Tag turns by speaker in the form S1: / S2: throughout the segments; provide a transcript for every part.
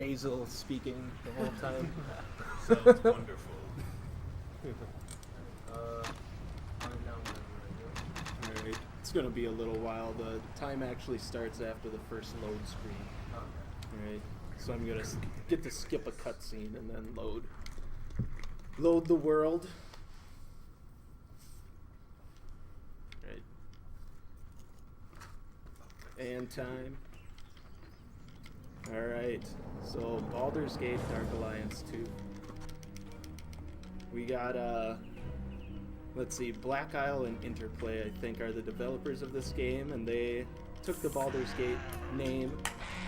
S1: Hazel speaking the whole time.
S2: Sounds wonderful.
S1: Alright, it's gonna be a little while. The time actually starts after the first load screen. Alright, so I'm gonna get to skip a cutscene and then load the world. Right. And time. Alright, so Baldur's Gate Dark Alliance 2. We got, let's see, Black Isle and Interplay, I think, are the developers of this game, and they took the Baldur's Gate name,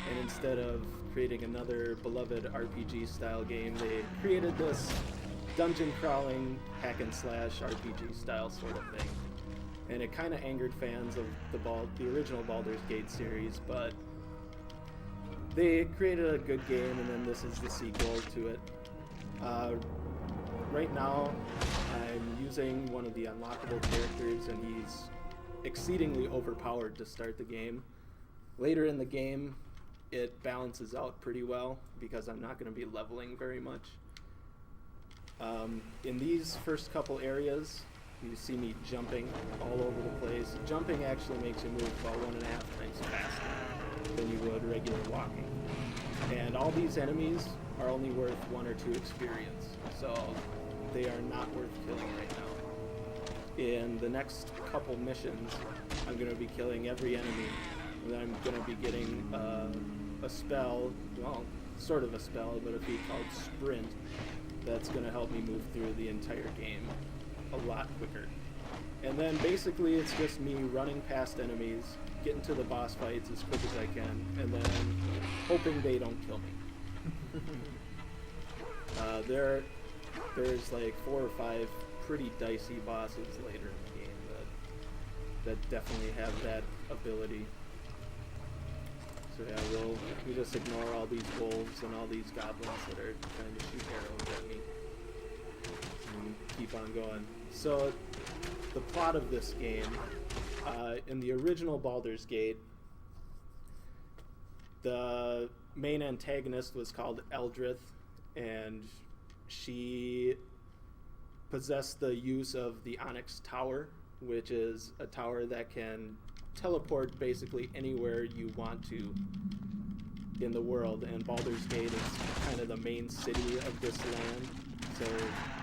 S1: and instead of creating another beloved RPG-style game, they created this dungeon-crawling, hack-and-slash RPG-style sort of thing. And it kind of angered fans of the original Baldur's Gate series, but they created a good game, and then this is the sequel to it. Right now, I'm using one of the unlockable characters, and he's exceedingly overpowered to start the game. Later in the game, it balances out pretty well, because I'm not going to be leveling very much. In these first couple areas, you see me jumping all over the place. Jumping actually makes you move about 1.5 times faster than you would regular walking. And all these enemies are only worth 1 or 2 experience, so they are not worth killing right now. In the next couple missions, I'm going to be killing every enemy, and then I'm going to be getting a spell, well, sort of a spell, but a feat called Sprint, that's going to help me move through the entire game a lot quicker. And then basically it's just me running past enemies, getting to the boss fights as quick as I can, and then hoping they don't kill me. There's like 4 or 5 pretty dicey bosses later in the game that definitely have that ability. So yeah, we just ignore all these wolves and all these goblins that are trying to shoot arrows at me. And keep on going. So the plot of this game, in the original Baldur's Gate, the main antagonist was called Eldrith, and she possessed the use of the Onyx Tower, which is a tower that can teleport basically anywhere you want to in the world, and Baldur's Gate is kind of the main city of this land, so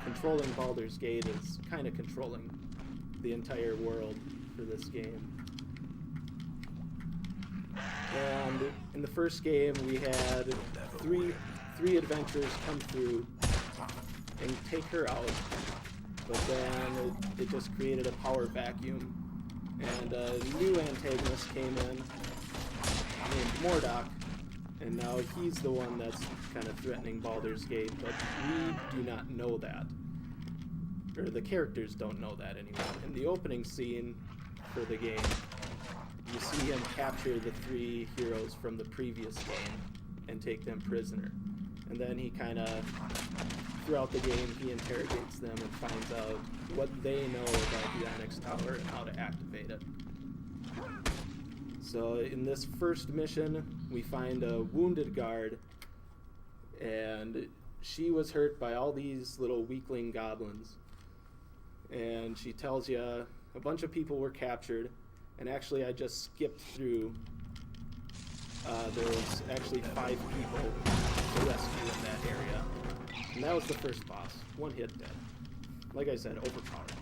S1: controlling Baldur's Gate is kind of controlling the entire world for this game. And in the first game we had three adventurers come through and take her out, but then it just created a power vacuum, and a new antagonist came in named Mordok, and now he's the one that's kind of threatening Baldur's Gate, but we do not know that. Or the characters don't know that anymore. In the opening scene for the game, you see him capture the 3 heroes from the previous game and take them prisoner. And then he kind of, throughout the game, he interrogates them and finds out what they know about the Onyx Tower and how to activate it. So in this first mission, we find a wounded guard, and she was hurt by all these little weakling goblins. And she tells you a bunch of people were captured, and actually I just skipped through. There was actually 5 people to rescue in that area. And that was the first boss. 1 hit dead. Like I said, overpowered.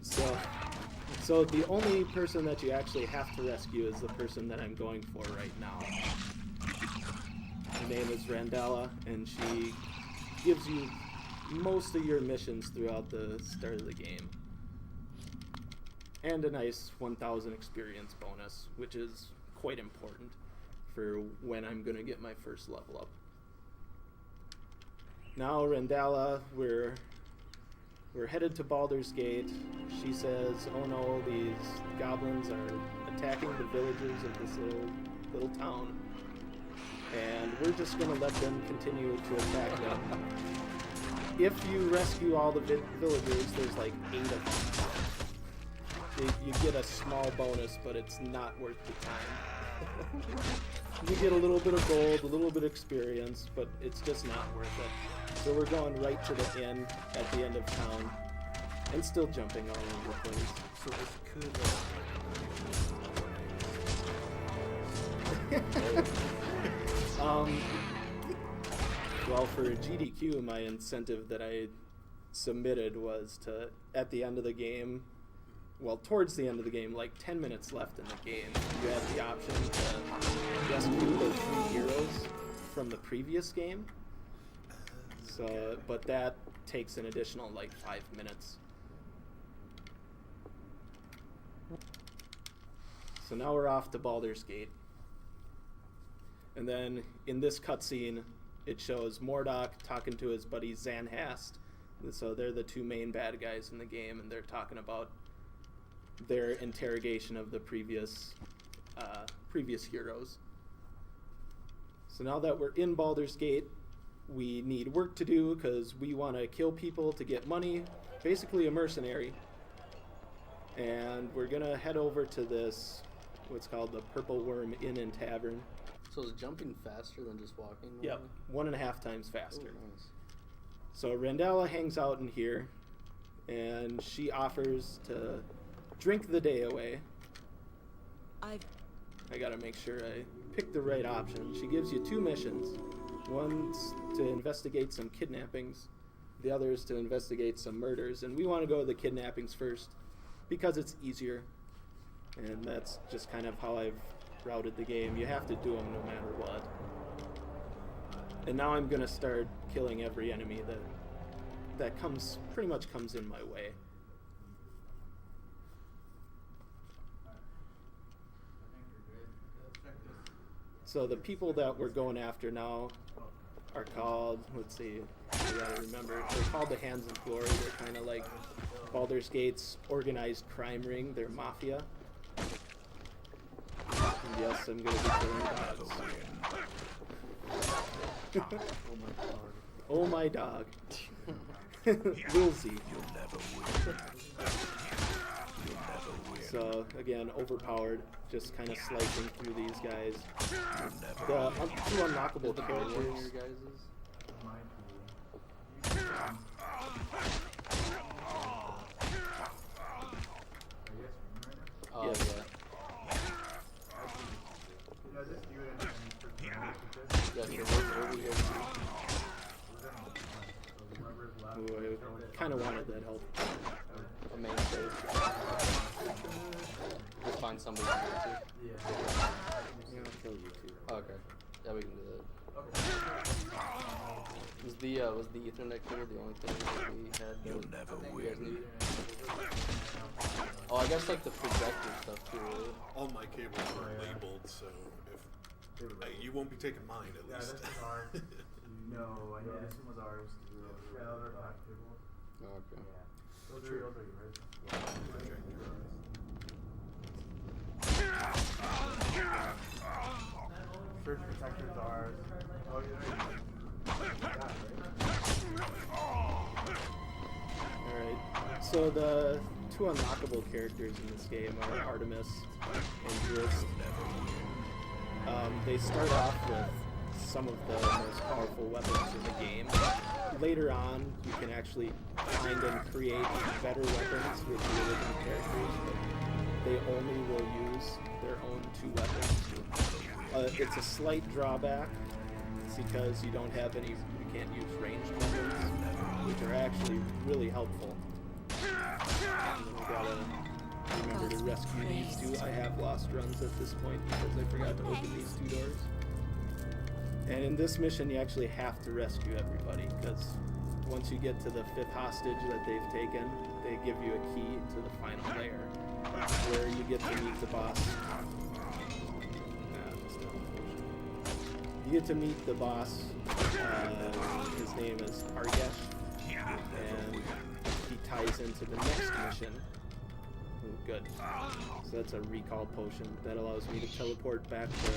S1: So the only person that you actually have to rescue is the person that I'm going for right now. Her name is Randalla, and she gives you most of your missions throughout the start of the game. And a nice 1,000 experience bonus, which is quite important for when I'm going to get my first level up. Now, Randalla, we're headed to Baldur's Gate. She says, oh no, these goblins are attacking the villagers of this little town. And we're just going to let them continue to attack them. If you rescue all the villagers, there's like 8 of them. You get a small bonus, but it's not worth the time. you get a little bit of gold, a little bit of experience, but it's just not worth it. So we're going right to the inn at the end of town, and still jumping all over the place.
S2: So this could.
S1: Well, for GDQ, my incentive that I submitted was to, at the end of the game, well, towards the end of the game, like 10 minutes left in the game, you have the option to rescue the 3 heroes from the previous game. So, but that takes an additional like 5 minutes. So now we're off to Baldur's Gate. And then in this cutscene, it shows Mordok talking to his buddy Zanhast. So they're the 2 main bad guys in the game, and they're talking about their interrogation of the previous heroes. So now that we're in Baldur's Gate, we need work to do because we want to kill people to get money, basically a mercenary. And we're gonna head over to this, what's called the Purple Worm Inn and Tavern.
S3: So is jumping faster than just walking?
S1: Yep, 1.5 times faster.
S3: Oh, nice.
S1: So Randala hangs out in here, and she offers to drink the day away. I gotta make sure I pick the right option. She gives you 2 missions. One's to investigate some kidnappings, the other is to investigate some murders, and we want to go to the kidnappings first because it's easier, and that's just kind of how I've routed the game. You have to do them no matter what. And now I'm gonna start killing every enemy that pretty much comes in my way. So the people that we're going after now are called, let's see, I gotta remember, they're called the Hands of Glory. They're kind of like Baldur's Gate's organized crime ring. They're mafia. And yes, I'm gonna be killing dogs. Oh my dog. Wilsey. So again, overpowered, just kind of slicing through these guys. The 2 unlockable characters.
S3: Oh,
S1: yes.
S3: yeah. Yeah, so what we here?
S1: Ooh, I kind of wanted that help.
S3: A main stage. We'll find somebody to go to.
S1: Yeah, I'll kill you too.
S3: Oh, okay. Yeah, we can do that. Was the Ethernet cable the only thing that we had?
S2: You'll never
S3: You guys
S2: win.
S3: need? Oh, I guess like the projector stuff too, right?
S4: All my cables are labeled, so if you won't be taking mine at
S5: Yeah,
S4: least.
S5: this is ours. No, I know this one was ours. Yeah, those are black cables.
S3: Oh, okay.
S5: Yeah. Those are yours. Search protector's ours. Oh,
S1: Alright, so the 2 unlockable characters in this game are Artemis and Drizzt. They start off with some of the most powerful weapons in the game. Later on, you can actually find and create better weapons with the original characters, but they only will use their own 2 weapons. It's a slight drawback. It's because you can't use ranged weapons, which are actually really helpful. And then we gotta remember to rescue these 2. I have lost runs at this point because I forgot to open these 2 doors. And in this mission, you actually have to rescue everybody, because once you get to the 5th hostage that they've taken, they give you a key to the final lair, where you get to meet the boss. You get to meet the boss. His name is Argesh, and he ties into the next mission. Ooh, good. So that's a recall potion that allows me to teleport back to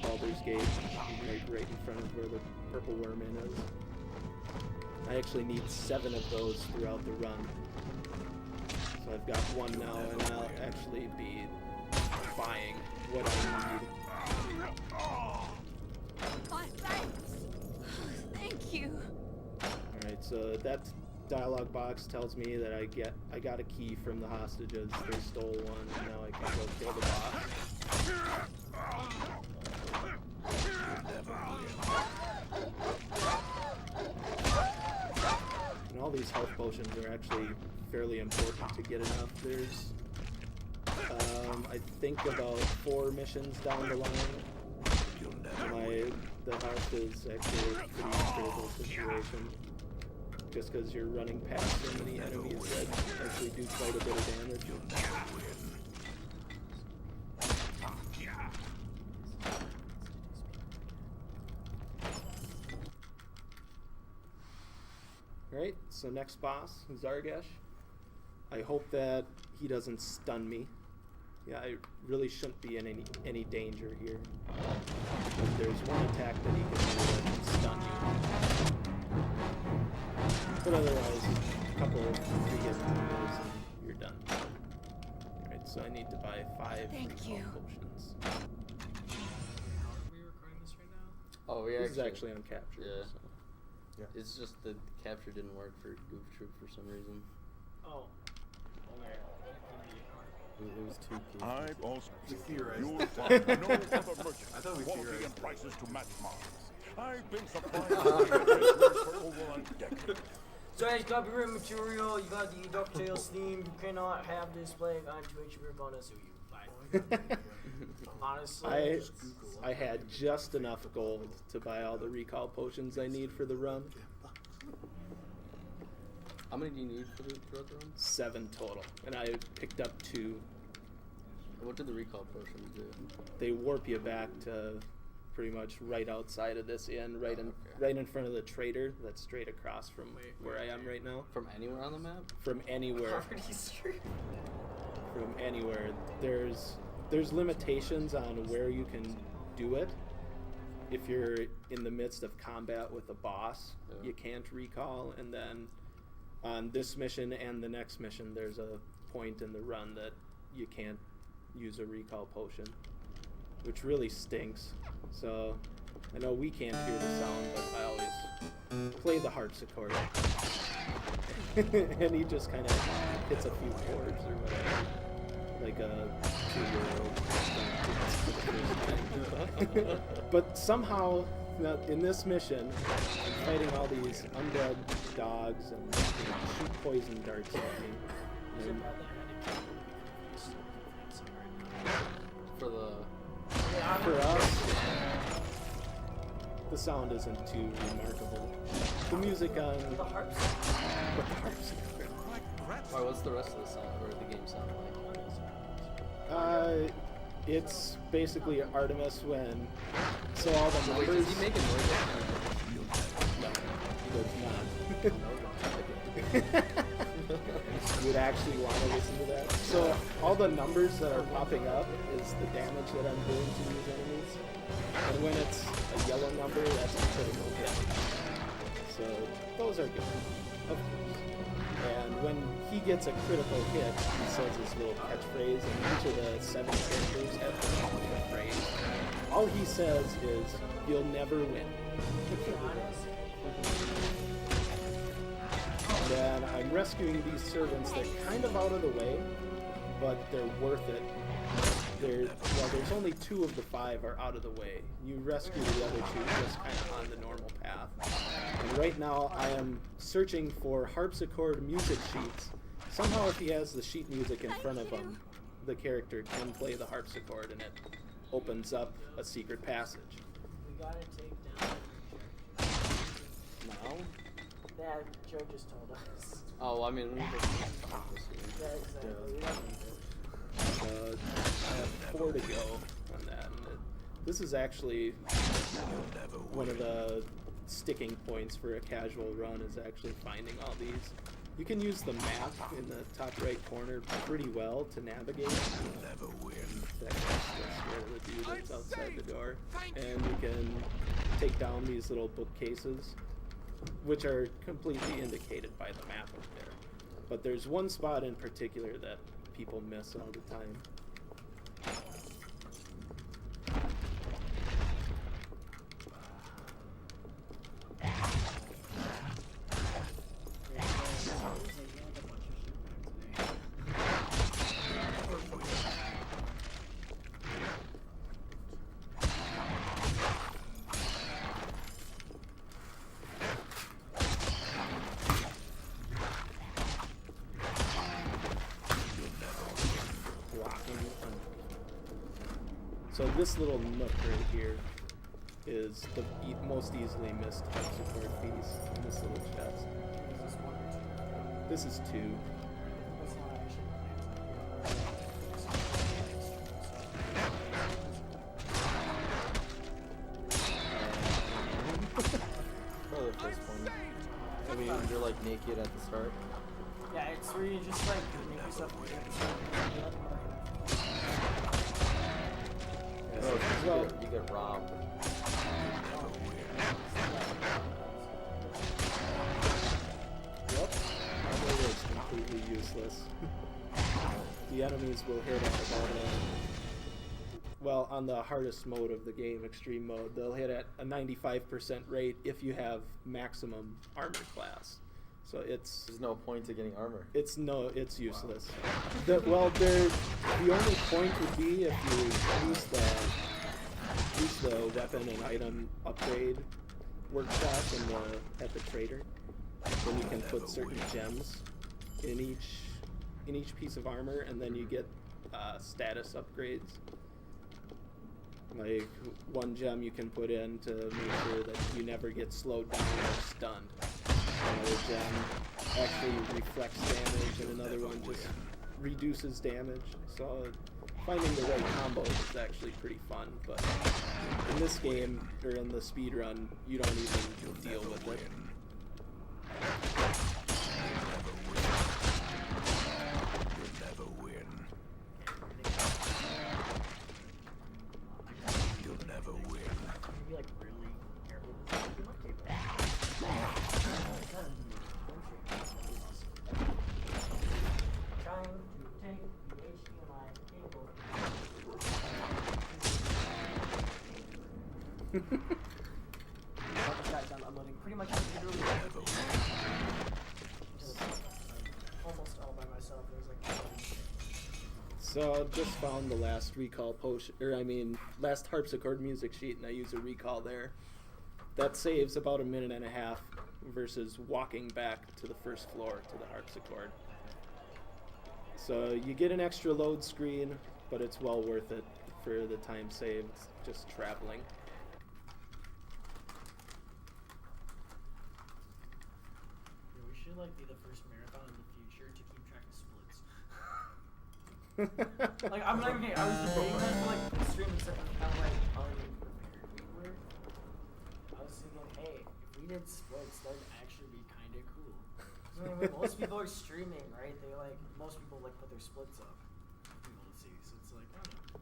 S1: Baldur's Gate, like right in front of where the Purple Worm Inn is. I actually need 7 of those throughout the run. So I've got 1 now, and I'll actually be buying what I need
S6: My thanks. Thank you.
S1: Alright, so that dialogue box tells me that I got a key from the hostages. They stole one, and now I can go kill the boss. And all these health potions are actually fairly important to get enough. There's, I think about 4 missions down the line. The health is actually a pretty critical situation. Just because you're running past so many enemies that actually do quite a bit of damage. Alright, so next boss, Zargash. I hope that he doesn't stun me. Yeah, I really shouldn't be in any danger here. But there's one attack that he can do that can stun you. But otherwise, a couple of 3-hit combos and you're done. Alright, so I need to buy 5
S6: Thank
S1: recall
S6: you.
S1: potions.
S7: Are we recording this right now?
S3: Oh, we
S1: This is actually on capture.
S3: Yeah.
S1: So.
S3: It's just the capture didn't work for Goof Troop for some reason.
S7: Oh.
S3: It was too goofy.
S8: I've also
S4: We theorized.
S8: you'll
S4: that.
S8: find no other merchant
S4: I thought we
S8: quality
S4: theorized
S8: and
S4: that.
S8: prices to match mine. I've been supplying for over a decade.
S5: So as copyright material, you got the DuckTales theme. You cannot have this playing on Twitch. We're gonna sue you. Like, honestly,
S1: I had just enough gold to buy all the recall potions I need for the run.
S3: How many do you need throughout the run?
S1: 7 total, and I picked up 2.
S3: What did the recall potions do?
S1: They warp you back to pretty much right outside of this inn, right in front of the trader. That's straight across from where I am right now.
S3: From anywhere on the map?
S1: From anywhere.
S5: Poverty Street.
S1: From anywhere. There's limitations on where you can do it. If you're in the midst of combat with a boss,
S3: Yeah.
S1: you can't recall, and then on this mission and the next mission, there's a point in the run that you can't use a recall potion, which really stinks. So I know we can't hear the sound, but I always play the harpsichord. And he just kind of hits a few chords or whatever, like a 2-year-old. But somehow, in this mission, I'm fighting all these undead dogs and shoot poison darts at me. And
S3: For the...
S1: for us, the sound isn't too remarkable. The music on
S5: The harps.
S1: but the harpsichord.
S3: Alright, what's the rest of the sound, or the game sound like?
S1: It's basically Artemis when all the
S3: So wait,
S1: numbers.
S3: does he make a noise?
S1: No, he does not. You would actually want to listen to that. So all the numbers that are popping up is the damage that I'm doing to these enemies. And when it's a yellow number, that's a critical hit. So those are good, of course. And when he gets a critical hit, he says his little catchphrase, and each of the 7 characters have the phrase. All he says is, "You'll never win." And then I'm rescuing these servants. They're kind of out of the way, but they're worth it. There's only 2 of the 5 are out of the way. You rescue the other 2 just kind of on the normal path. And right now I am searching for harpsichord music sheets. Somehow if he has the sheet music in front of him, the character can play the harpsichord and it opens up a secret passage.
S5: We gotta take down.
S3: Now?
S5: That Joe just told us.
S3: Oh, I mean, we just...
S5: That exactly. We don't need it.
S1: I have 4 to go on that. And this is actually one of the sticking points for a casual run is actually finding all these. You can use the map in the top right corner pretty well to navigate. Never win. That's the dude that's outside the door. And you can take down these little bookcases, which are completely indicated by the map up there. But there's one spot in particular that people miss all the time. So this little nook right here is the most easily missed harpsichord piece in this little chest.
S5: Is this one or two?
S1: This is 2.
S5: That's not actually
S3: Probably the first one. I mean, you're like naked at the start.
S5: Yeah, it's where you just like make yourself
S3: Oh,
S1: Well,
S3: you get robbed.
S1: Yep. Armor is completely useless. The enemies will hit at about well, on the hardest mode of the game, extreme mode, they'll hit at a 95% rate if you have maximum armor class. So it's
S3: There's no point to getting armor.
S1: it's useless. The only point would be if you use the weapon and item upgrade workshop at the trader. Then you can put certain gems in each piece of armor, and then you get status upgrades. Like one gem you can put in to make sure that you never get slowed down or stunned. Another gem actually reflects damage, and another one just reduces damage. So finding the right combo is actually pretty fun. But in this game, or in the speed run, you don't even deal with it.
S5: be like really careful. Trying to take the HDMI cable. Guys, I'm unloading pretty much literally almost all by myself. It was like
S1: So I just found the last recall potion, last harpsichord music sheet, and I use a recall there. That saves about a minute and a half versus walking back to the first floor to the harpsichord. So you get an extra load screen, but it's well worth it for the time saved just traveling.
S5: we should like be the first marathon in the future to keep track of splits. Like I'm not even kidding. I was debating that for like the stream and stuff, and kind of like unprepared we were. I was thinking, hey, if we did splits, that would actually be kind of cool. 'Cause I mean, when most people are streaming, right? They like most people like put their splits up for people to see. So it's like, I don't know.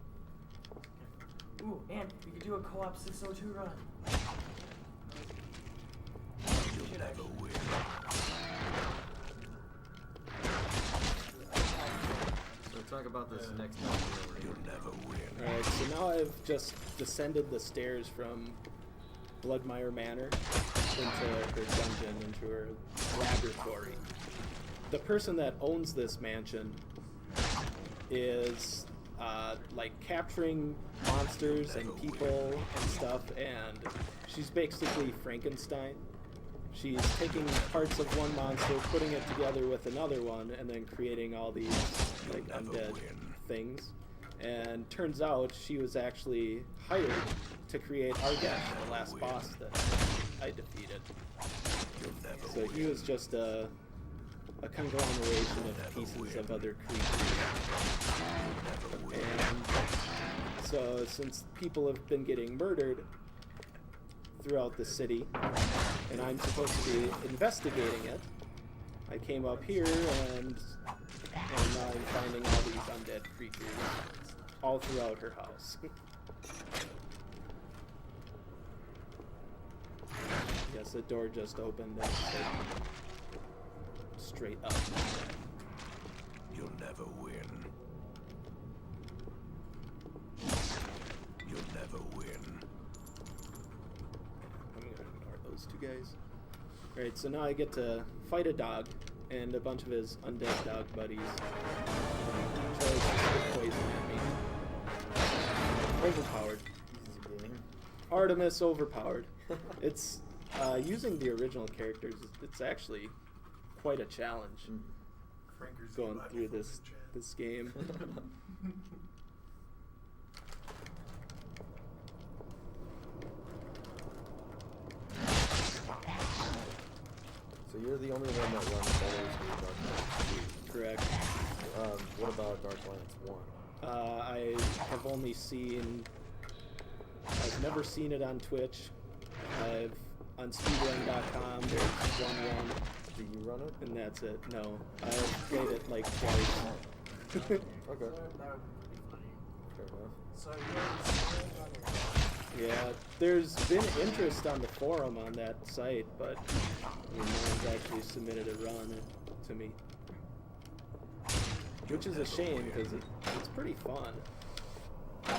S5: Okay. Ooh, and we could do a co-op 602 run.
S8: You'll never win.
S3: So talk about this next one.
S8: You'll never win.
S1: Alright, so now I've just descended the stairs from Bloodmire Manor into her dungeon, into her laboratory. The person that owns this mansion is like capturing monsters and people and stuff, and she's basically Frankenstein. She's taking parts of one monster, putting it together with another one, and then creating all these like undead things. And turns out she was actually hired to create Argash, the last boss that I defeated. So he was just a conglomeration of pieces of other creatures. And so since people have been getting murdered throughout the city, and I'm supposed to be investigating it, I came up here and now I'm finding all these undead creatures all throughout her house. Yes, the door just opened and said straight up.
S8: You'll never win. You'll never win.
S1: I'm gonna ignore those two guys. Alright, so now I get to fight a dog and a bunch of his undead dog buddies. Try to spit poison at me. Overpowered. Artemis overpowered. It's using the original characters. It's actually quite a challenge
S4: Franker's
S1: going
S4: body
S1: through
S4: for
S1: this
S4: the chat.
S1: this game.
S9: you're the only one that runs Baldur's Gate Darklands 2.
S1: Correct.
S9: What about Darklands 1?
S1: I have only seen. I've never seen it on Twitch. I've on speedrun.com. There's one,
S9: Do you run it?
S1: and that's it. No, I've played it like twice.
S9: Okay.
S5: That would be pretty funny.
S9: Fair enough.
S5: So you're
S1: Yeah, there's been interest on the forum on that site, but no one's actually submitted a run to me. Which is a shame, because it's pretty fun.
S5: I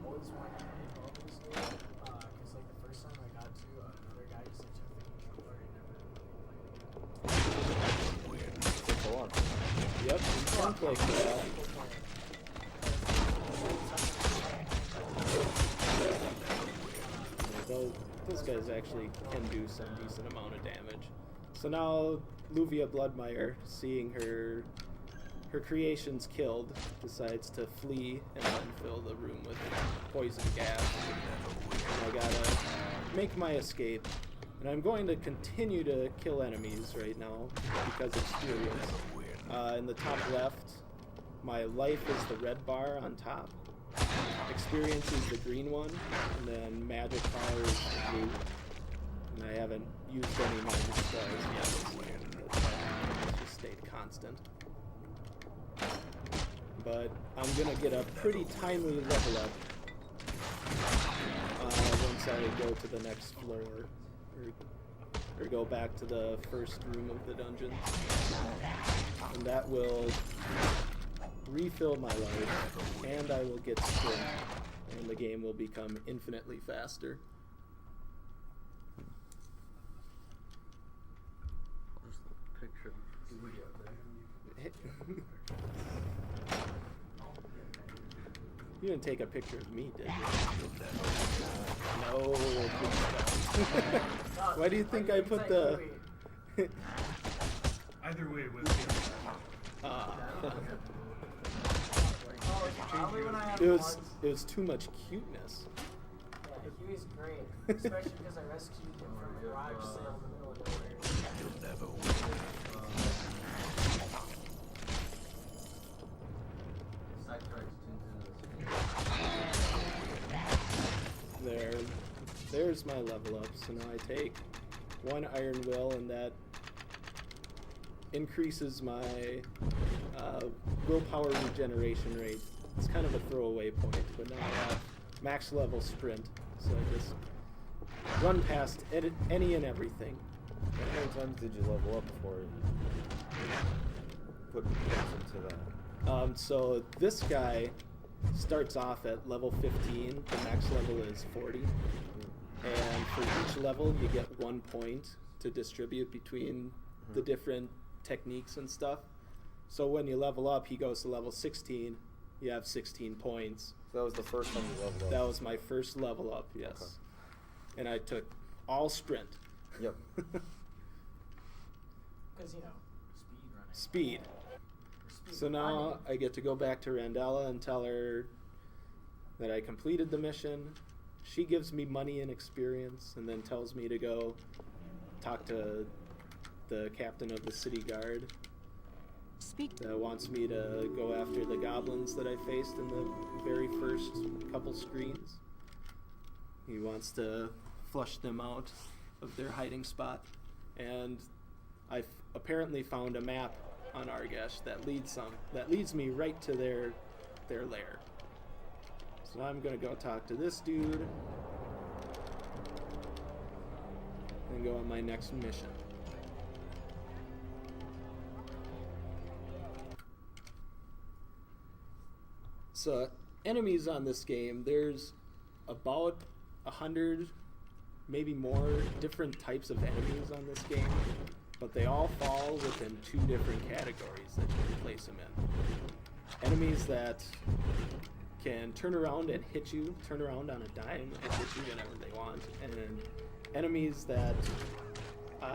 S5: always wanted to play Baldur's Gate, because like the first time I got to, another guy used to check the controller and never really played it.
S9: So go on.
S1: Yep, you can play co-op.
S5: People play it.
S1: Those guys actually can do some decent amount of damage. So now Luvia Bloodmire, seeing her creations killed, decides to flee and then fill the room with poison gas. And I gotta make my escape. And I'm going to continue to kill enemies right now because experience. In the top left, my life is the red bar on top. Experience is the green one, and then magic power is the blue. And I haven't used any magic spells yet, so it's just stayed constant. But I'm gonna get a pretty timely level up once I go to the next floor, or go back to the first room of the dungeon, and that will refill my life, and I will get sprint, and the game will become infinitely faster.
S3: Picture.
S1: You didn't take a picture of me, did you? No, please don't. Why do you think I put the...
S2: Either way, it was
S5: Probably when I had
S1: It
S5: mods.
S1: was too much cuteness.
S5: Yeah, he was great, especially because I rescued him from a garage sale in the middle of nowhere.
S1: There's my level up. So now I take one Iron Will, and that increases my willpower regeneration rate. It's kind of a throwaway point, but now I have max level sprint, so I just run past any and everything.
S9: How many times did you level up before you put points into that?
S1: So this guy starts off at level 15. The max level is 40. And for each level, you get 1 point to distribute between the different techniques and stuff. So when you level up, he goes to level 16. You have 16 points.
S9: So that was the first time you leveled up?
S1: That was my first level up, yes.
S9: Okay.
S1: And I took all sprint.
S9: Yep.
S5: Because, you know, speed running.
S1: Speed.
S5: Speed
S1: So now
S5: running.
S1: I get to go back to Randella and tell her that I completed the mission. She gives me money and experience, and then tells me to go talk to the captain of the city guard
S6: Speak.
S1: that wants me to go after the goblins that I faced in the very first couple screens. He wants to flush them out of their hiding spot, and I've apparently found a map on Argesh that leads me right to their lair. So I'm gonna go talk to this dude and go on my next mission. So enemies on this game, there's about 100, maybe more, different types of enemies on this game, but they all fall within 2 different categories that you can place them in. Enemies that can turn around and hit you, turn around on a dime and hit you whenever they want, and enemies that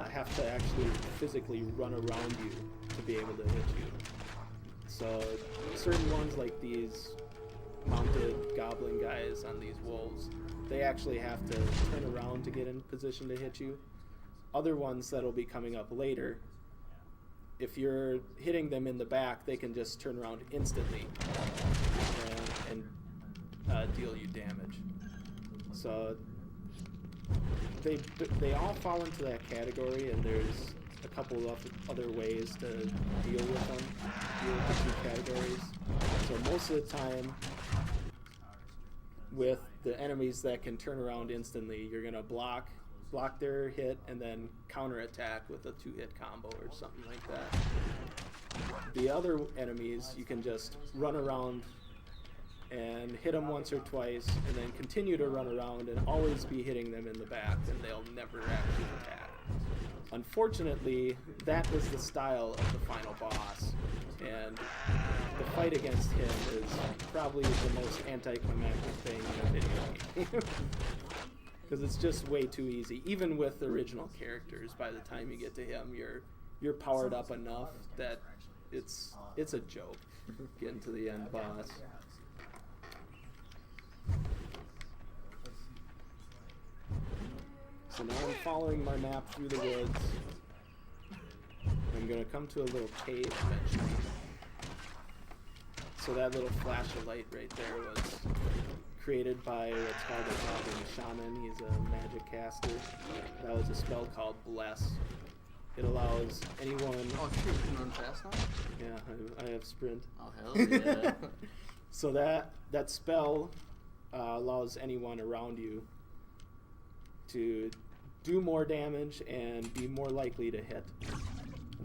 S1: have to actually physically run around you to be able to hit you. So certain ones like these mounted goblin guys on these wolves, they actually have to turn around to get in position to hit you. other ones that'll be coming up later, if you're hitting them in the back, they can just turn around instantly and deal you damage. So they all fall into that category, and there's a couple of other ways to deal with them, deal with the two categories. So most of the time, with the enemies that can turn around instantly, you're gonna block their hit and then counterattack with a 2-hit combo or something like that. The other enemies, you can just run around and hit them once or twice, and then continue to run around and always be hitting them in the back, and they'll never actually attack. Unfortunately, that is the style of the final boss, and the fight against him is probably the most anticlimactic thing in a video game. Because it's just way too easy. Even with the original characters, by the time you get to him, you're powered up enough that it's a joke getting to the end boss. So now I'm following my map through the woods. I'm gonna come to a little cave eventually. So that little flash of light right there was created by what's called a Goblin Shaman. He's a magic caster. That was a spell called Bless. It allows anyone...
S3: Oh, shoot, you can run fast now?
S1: Yeah, I have sprint.
S3: Oh, hell yeah.
S1: So that spell allows anyone around you to do more damage and be more likely to hit.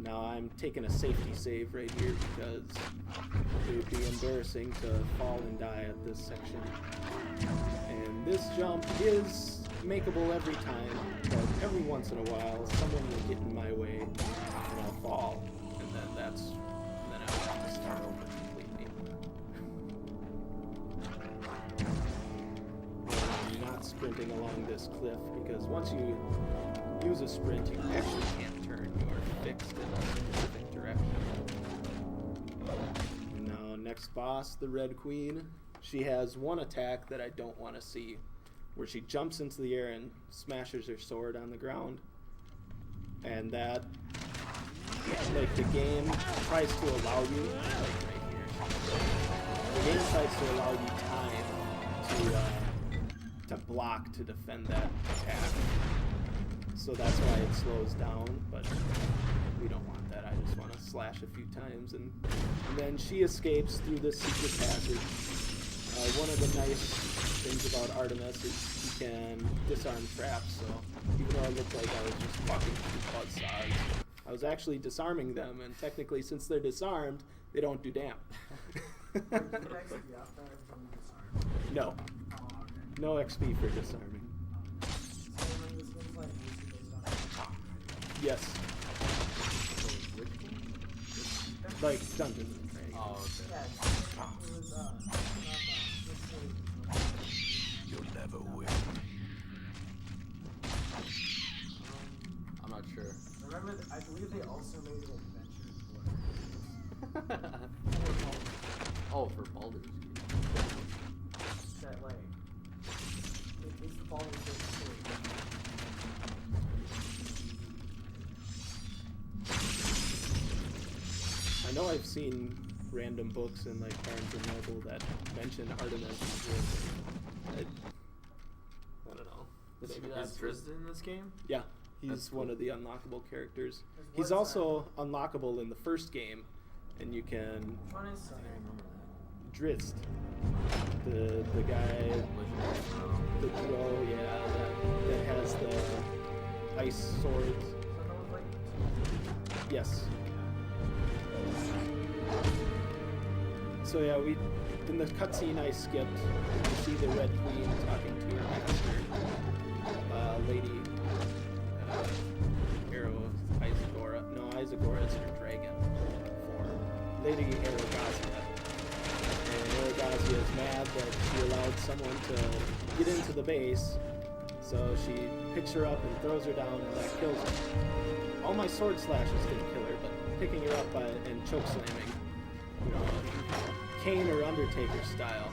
S1: Now I'm taking a safety save right here because it would be embarrassing to fall and die at this section. And this jump is makeable every time, but every once in a while someone will get in my way and I'll fall, and then I have to start over completely. I'm not sprinting along this cliff because once you use a sprint, you actually can't turn. You are fixed in a specific direction. Now, next boss, the Red Queen. She has one attack that I don't want to see, where she jumps into the air and smashes her sword on the ground. And that, like, the game tries to allow you, like right here, the game tries to allow you time to block, to defend that attack. So that's why it slows down, but we don't want that. I just want to slash a few times, and then she escapes through this secret passage. One of the nice things about Artemis is you can disarm traps, so even though it looked like I was just fucking through buzzsaws, I was actually disarming them, and technically since they're disarmed, they don't do damage. No. No XP for disarming. Yes. Like Dungeons and Dragons.
S3: Oh, okay.
S8: You'll never win.
S3: I'm not sure.
S5: Remember, I believe they also made an adventure for
S3: Oh, for Baldur's Gate.
S5: that, like, it's the Baldur's Gate 2.
S1: I know I've seen random books in like Barnes and Noble that mention Artemis. I don't know. Maybe that's
S9: Drizzt in this game?
S1: yeah. He's
S9: That's
S1: one
S9: cool.
S1: of the unlockable characters.
S5: There's
S1: He's
S5: one
S1: also unlockable in the first game, and you can
S5: Which one is
S1: Drizzt, the guy, the drow, yeah, that has the ice swords. Yes. So yeah, in the cutscene I skipped, you see the Red Queen talking to her master, Lady Arrow Isagora. No, Isagora is her dragon form. Lady Aragazia. And Aragazia is mad that she allowed someone to get into the base, so she picks her up and throws her down, and that kills her. All my sword slashes didn't kill her, but picking her up and choke slamming, you know, Kane or Undertaker style.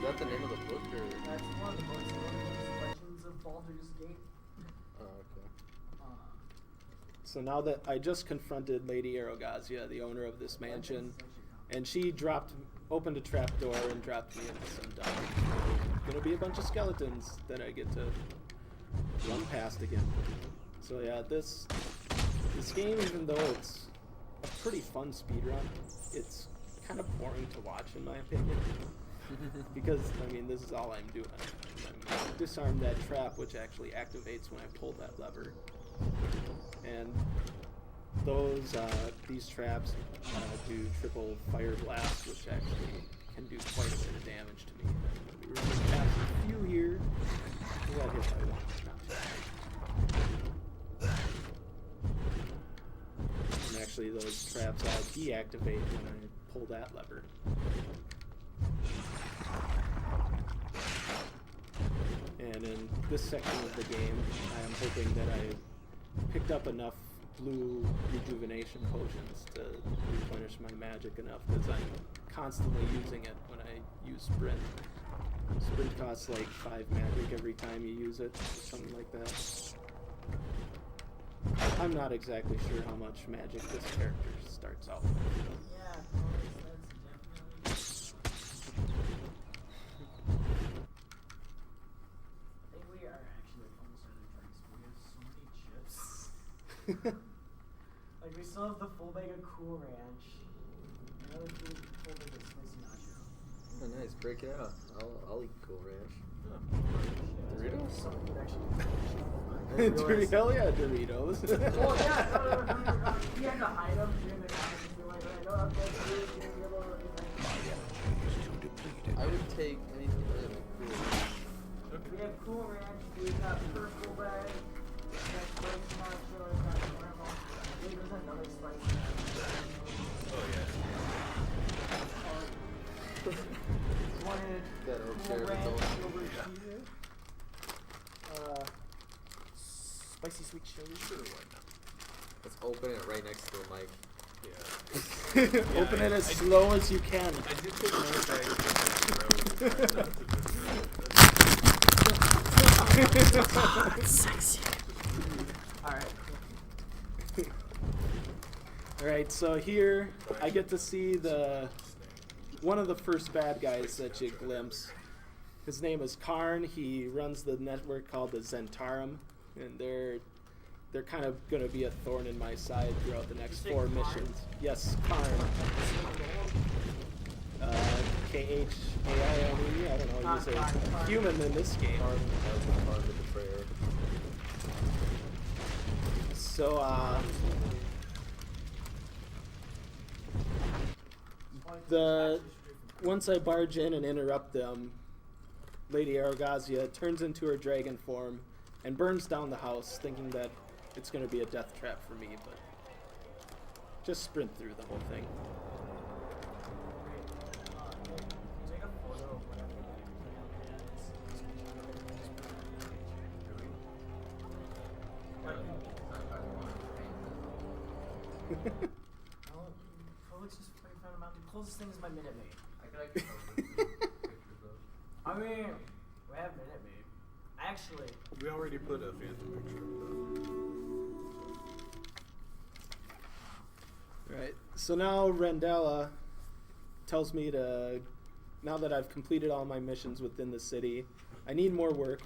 S3: that the name of the book or?
S5: That's one of the books. Legends of Baldur's Gate.
S3: Oh, okay.
S1: So now that I just confronted Lady Arogazia, the owner of this mansion, and she opened a trap door and dropped me into some dungeon. Gonna be a bunch of skeletons that I get to run past again. So yeah, this game, even though it's a pretty fun speedrun, it's kind of boring to watch in my opinion. Because, I mean, this is all I'm doing. I'm disarm that trap, which actually activates when I pull that lever. And these traps do triple fire blast, which actually can do quite a bit of damage to me. We're going to pass a few here. We got hit by one. Not too bad. And actually, those traps all deactivate when I pull that lever. And in this section of the game, I am hoping that I picked up enough blue rejuvenation potions to replenish my magic enough, because I'm constantly using it when I use sprint. Sprint costs like 5 magic every time you use it, something like that. I'm not exactly sure how much magic this character starts out with.
S5: Yeah, that's definitely. I think we are actually almost out of drinks. We have so many chips. Like, we still have the full bag of Cool Ranch. Another full bag of spicy nacho.
S3: Oh, nice. Break it out. I'll eat Cool Ranch.
S5: Doritos? Something would actually
S1: Hell yeah, Doritos.
S5: Well, yeah, no, we had to hide them during the conference. We were like, I know I'm going to be able to
S3: I would take anything other than Cool Ranch.
S5: We have Cool Ranch, we got Purple Bag, we got Spicy Nacho, we got Caramel. I think there's another Spicy Nacho.
S2: Oh yeah.
S5: Wanted
S3: That old
S5: Cool
S3: chair
S5: Ranch
S3: with
S5: over here. Spicy sweet chili.
S2: Sure, why not?
S3: Let's open it right next to the mic.
S2: Yeah.
S1: Open it as slow as you can.
S2: I did take notes.
S5: Sexy. Alright.
S1: Alright, so here I get to see one of the first bad guys that you glimpse. His name is Karn. He runs the network called the Zentarum, and they're kind of going to be a thorn in my side throughout the next 4 missions. Yes, Karn. K-H-A-R-N-E. I don't know. He's a human in this game.
S3: Karn the Betrayer.
S1: So, once I barge in and interrupt them, Lady Arogazia turns into her dragon form and burns down the house, thinking that it's going to be a death trap for me, but just sprint through the whole thing.
S5: Take a photo of whatever Felix just playing front of mountain. The closest thing is my Minute Maid. I mean, we have Minute Maid. Actually,
S4: We already put a phantom picture of
S1: Right. So now Rendella tells me now that I've completed all my missions within the city, I need more work.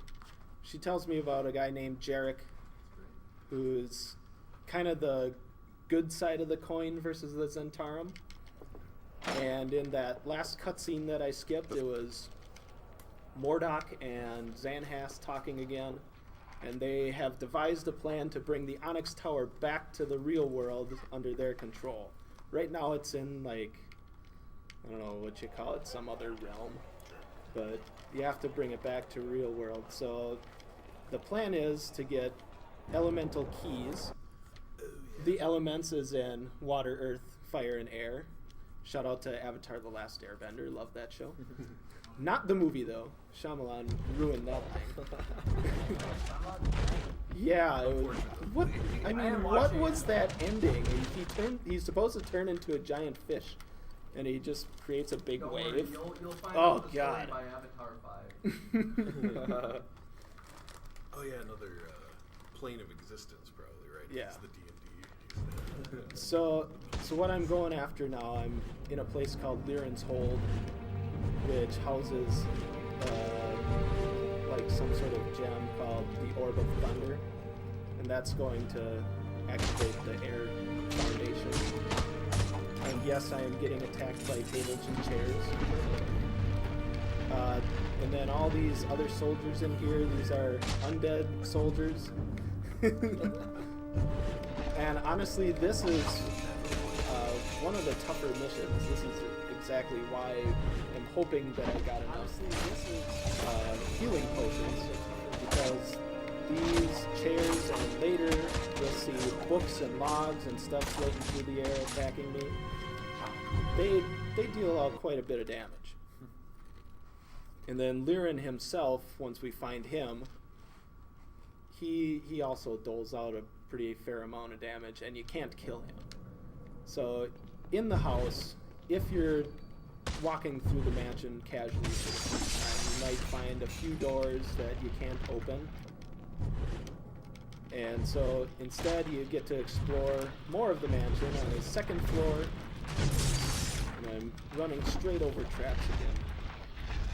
S1: She tells me about a guy named Jarek, who's kind of the good side of the coin versus the Zentarum. And in that last cutscene that I skipped, it was Mordok and Xanhas talking again, and they have devised a plan to bring the Onyx Tower back to the real world under their control. Right now it's in, like, I don't know what you call it, some other realm, but you have to bring it back to real world. So the plan is to get elemental keys. The elements is in water, earth, fire, and air. Shout out to Avatar: The Last Airbender. Love that show. Not the movie, though. Shyamalan ruined that thing. Yeah. What? I mean, what was that ending? He's supposed to turn into a giant fish. and he just creates a big
S5: Don't worry,
S1: wave.
S5: you'll find
S1: Oh,
S5: out the
S1: God.
S5: story by Avatar 5.
S4: Oh yeah, another plane of existence, probably, right?
S1: Yeah.
S4: It's the D&D.
S1: So what I'm going after now, I'm in a place called Lyran's Hold, which houses like some sort of gem called the Orb of Thunder, and that's going to activate the air foundation. And yes, I am getting attacked by tables and chairs. And then all these other soldiers in here, these are undead soldiers. And honestly, this is one of the tougher missions. This is exactly why I'm hoping that I got enough healing potions, because these chairs, and later you'll see books and logs and stuff floating through the air attacking me. They deal out quite a bit of damage. And then Lyran himself, once we find him, he also doles out a pretty fair amount of damage, and you can't kill him. So in the house, if you're walking through the mansion casually for the first time, you might find a few doors that you can't open. And so instead you get to explore more of the mansion on the second floor. And I'm running straight over traps again,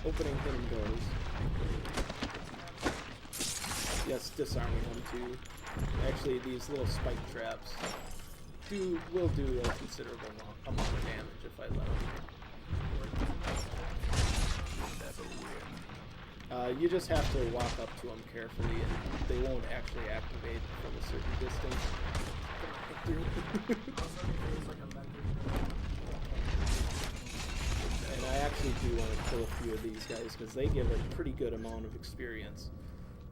S1: opening hidden doors. Yes, disarming them too. Actually, these little spike traps will do a considerable amount of damage if I let them. You just have to walk up to them carefully, and they won't actually activate from a certain distance. And I actually do want to kill a few of these guys because they give a pretty good amount of experience.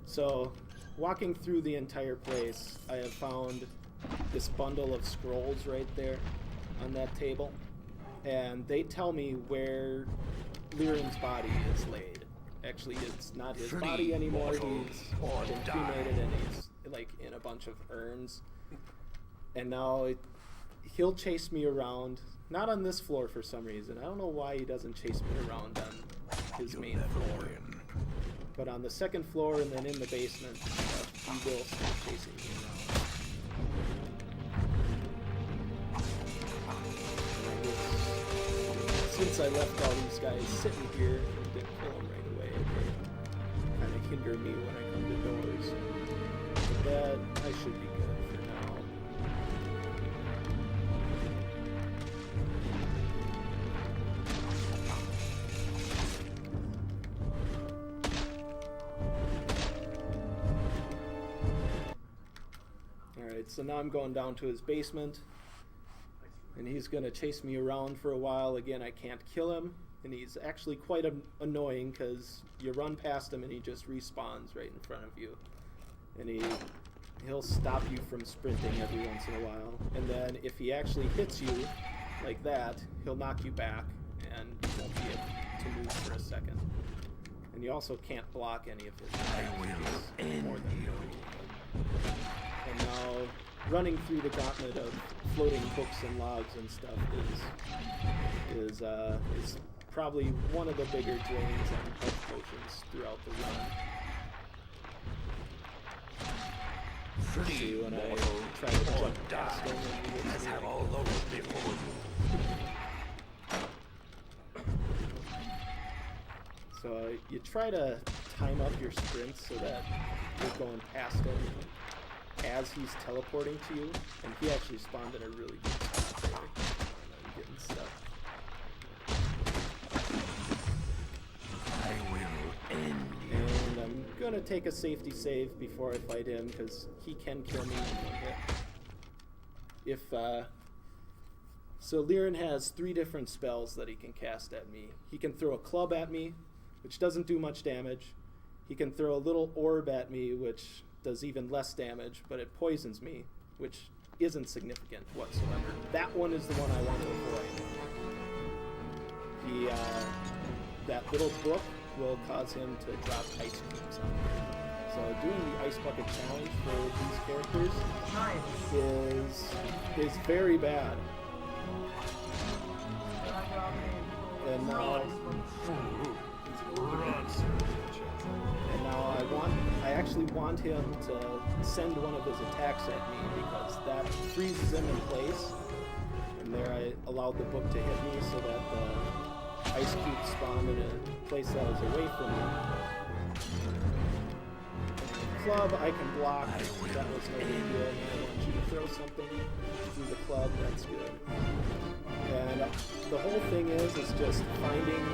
S1: So, walking through the entire place, I have found this bundle of scrolls right there on that table, and they tell me where Lyran's body is laid. Actually, it's not his body anymore. He's been cremated, and he's like in a bunch of urns. And now he'll chase me around, not on this floor for some reason. I don't know why he doesn't chase me around on his main floor. But on the second floor and then in the basement, he will start chasing me around. Since I left all these guys sitting here and didn't kill them right away, they kind of hinder me when I come to doors. But that, I should be good for now. Alright, so now I'm going down to his basement, and he's going to chase me around for a while. Again, I can't kill him, and he's actually quite annoying because you run past him and he just respawns right in front of you. And he'll stop you from sprinting every once in a while, and then if he actually hits you like that, he'll knock you back, and you won't be able to move for a second. And you also can't block any of his attacks more than you. And now, running through the gauntlet of floating books and logs and stuff is probably one of the bigger drains on health potions throughout the run. See, when I try to jump past him and he hits me,
S8: all those before you.
S1: So you try to time up your sprints so that you're going past him as he's teleporting to you, and he actually spawned in a really good spot there, and I'm getting stuck.
S8: I will end you.
S1: And I'm gonna take a safety save before I fight him, because he can kill me in one hit. So Lyran has 3 different spells that he can cast at me. He can throw a club at me, which doesn't do much damage. He can throw a little orb at me, which does even less damage, but it poisons me, which isn't significant whatsoever. That one is the one I want to avoid. That little book will cause him to drop ice cubes on me. So doing the ice bucket challenge for these characters is very bad. And now, I actually want him to send one of his attacks at me because that freezes him in place. And there I allowed the book to hit me so that the ice cube spawned in a place that was away from me. Club I can block, that was no big deal. I want you to throw something through the club, that's good. And the whole thing is just finding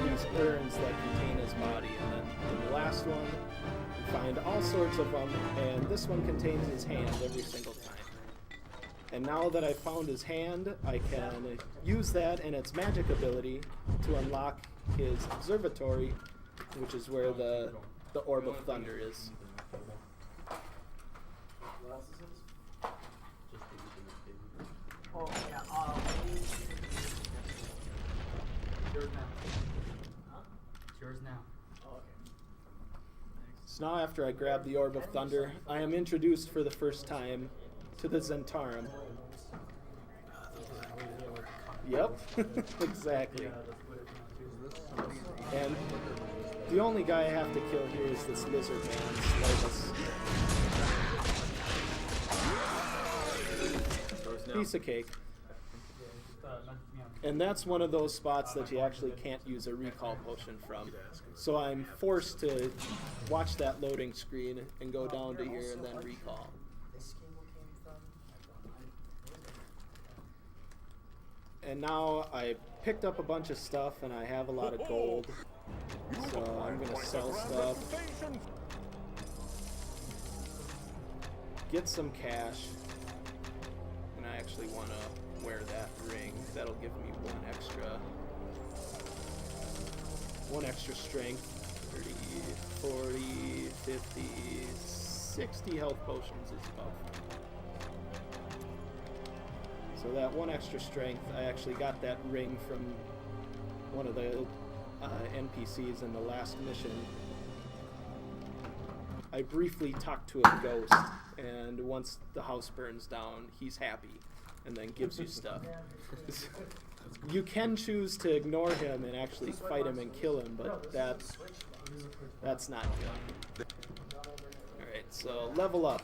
S1: these urns that contain his body. And then in the last one, you find all sorts of them, and this one contains his hand every single time. And now that I've found his hand, I can use that and its magic ability to unlock his observatory, which is where the Orb of Thunder is.
S5: What else is this? Oh, yeah, yours now. Huh? It's yours now. Oh, okay.
S1: So now after I grab the Orb of Thunder, I am introduced for the first time to the Zentarum. Yep, exactly. And the only guy I have to kill here is this lizard man, Slavus. Piece of cake. And that's one of those spots that you actually can't use a recall potion from. So I'm forced to watch that loading screen and go down to here and then recall. And now I picked up a bunch of stuff and I have a lot of gold. So I'm going to sell stuff. Get some cash. And I actually want to wear that ring. That'll give me one extra strength. 30, 40, 50, 60 health potions is about fine. So that one extra strength, I actually got that ring from one of the NPCs in the last mission. I briefly talked to a ghost, and once the house burns down, he's happy, and then gives you stuff. You can choose to ignore him and actually fight him and kill him, but that's not good. Alright, so level up.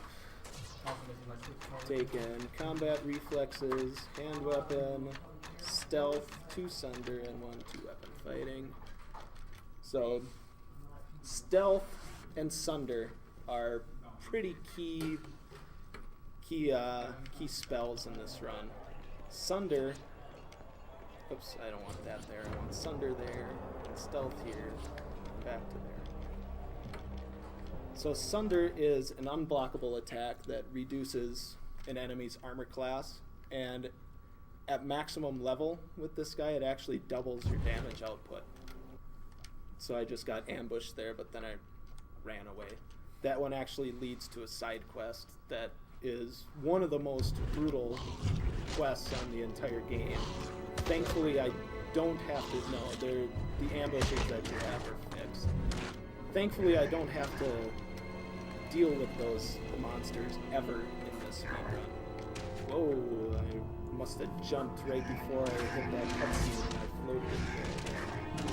S1: Taken combat reflexes, hand weapon, stealth, 2 sunder, and 1 2-weapon fighting. So stealth and sunder are pretty key spells in this run. Sunder, oops, I don't want that there. I want sunder there, and stealth here, back to there. So Sunder is an unblockable attack that reduces an enemy's armor class, and at maximum level with this guy, it actually doubles your damage output. So I just got ambushed there, but then I ran away. That one actually leads to a side quest that is one of the most brutal quests on the entire game. Thankfully, I don't have to, no, the ambushes that you have are fixed. Thankfully, I don't have to deal with those monsters ever in this speedrun. Whoa, I must have jumped right before I hit that cutscene and I floated in there.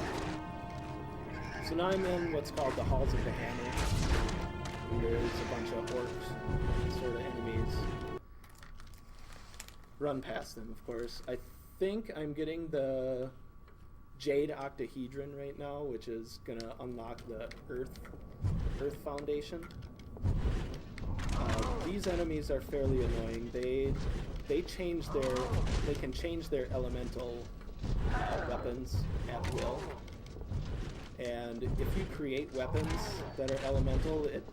S1: So now I'm in what's called the Halls of the Hammer. And there's a bunch of orcs, sort of enemies. Run past them, of course. I think I'm getting the Jade Octahedron right now, which is gonna unlock the Earth Foundation. These enemies are fairly annoying. They can change their elemental weapons at will. And if you create weapons that are elemental, it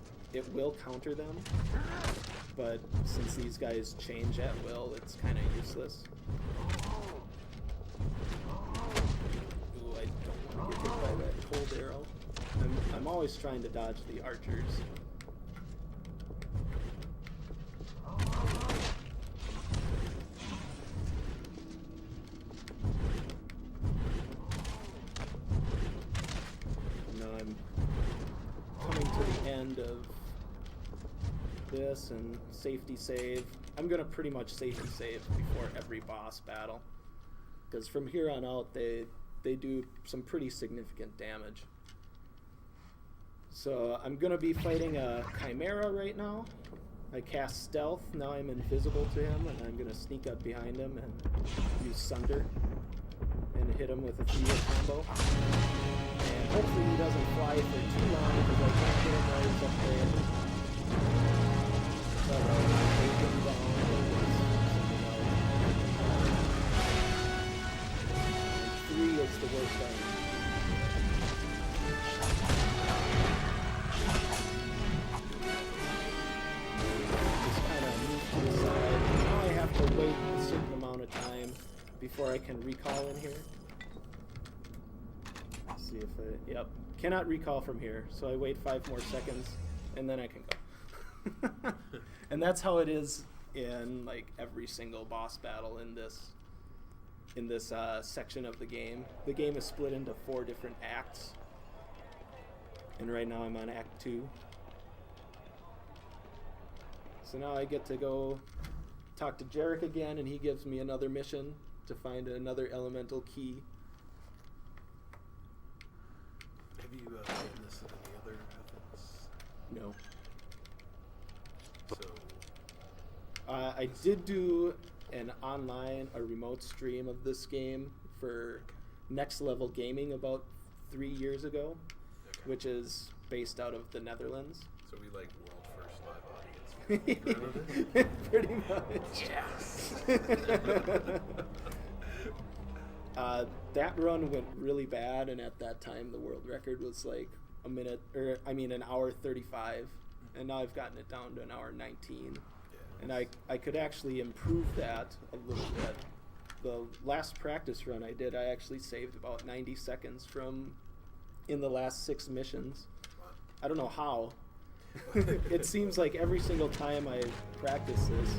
S1: will counter them. But since these guys change at will, it's kind of useless. Ooh, I don't want to get hit by that cold arrow. I'm always trying to dodge the archers. Now I'm coming to the end of this and safety save. I'm gonna pretty much safety save before every boss battle, because from here on out they they do some pretty significant damage. So I'm going to be fighting a Chimera right now. I cast Stealth, now I'm invisible to him, and I'm going to sneak up behind him and use Sunder and hit him with a 3-hit combo. And hopefully he doesn't fly for too long because I can't get him while he's up there. So I'll take him down. And 3 is the worst enemy. Now I have to wait a certain amount of time before I can recall in here. Let's see if I... Yep. Cannot recall from here, so I wait 5 more seconds, and then I can go. And that's how it is in like every single boss battle in this section of the game. The game is split into 4 different acts, and right now I'm on Act 2. So now I get to go talk to Jarek again, and he gives me another mission to find another elemental key.
S4: Have you done this in any other methods?
S1: No.
S4: So,
S1: I did do a remote stream of this game for Next Level Gaming about 3 years ago,
S4: okay.
S1: which is based out of the Netherlands.
S4: So we like world first live audience.
S1: Pretty much.
S4: Yes.
S1: That run went really bad, and at that time the world record was like an hour 35, and now I've gotten it down to an hour 19. And I could actually improve that a little bit. The last practice run I did, I actually saved about 90 seconds from in the last 6 missions. I don't know how. It seems like every single time I practice this,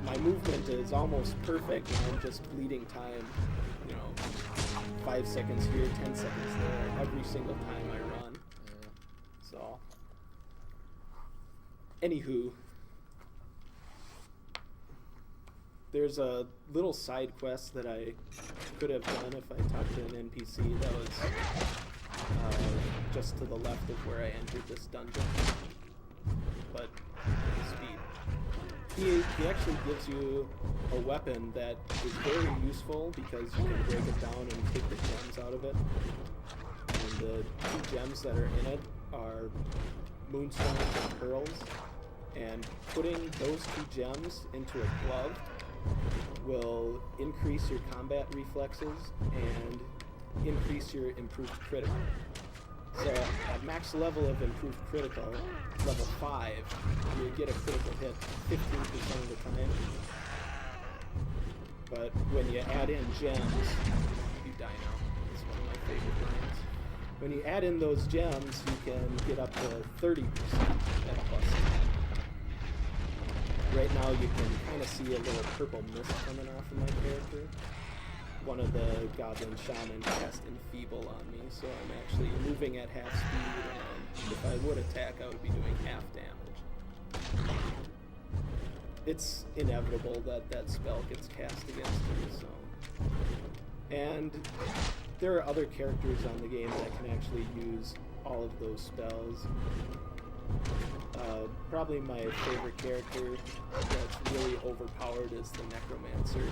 S1: my movement is almost perfect, and I'm just bleeding time, 5 seconds here, 10 seconds there, every single time I run.
S3: Yeah.
S1: So, anywho, there's a little side quest that I could have done if I talked to an NPC that was just to the left of where I entered this dungeon. But speed. He actually gives you a weapon that is very useful because you can break it down and take the gems out of it. And the 2 gems that are in it are moonstones and pearls. And putting those 2 gems into a glove will increase your combat reflexes and increase your improved critical. So at max level of improved critical, level 5, you get a critical hit 15% of the time. But when you add in gems, you die now. It's one of my favorite lines. When you add in those gems, you can get up to 30% at plus 10. Right now you can kind of see a little purple mist coming off of my character. One of the goblin shamans cast Enfeeble on me, so I'm actually moving at half speed, and if I would attack, I would be doing half damage. It's inevitable that that spell gets cast against me, so... And there are other characters on the game that can actually use all of those spells. Probably my favorite character that's really overpowered is the Necromancer.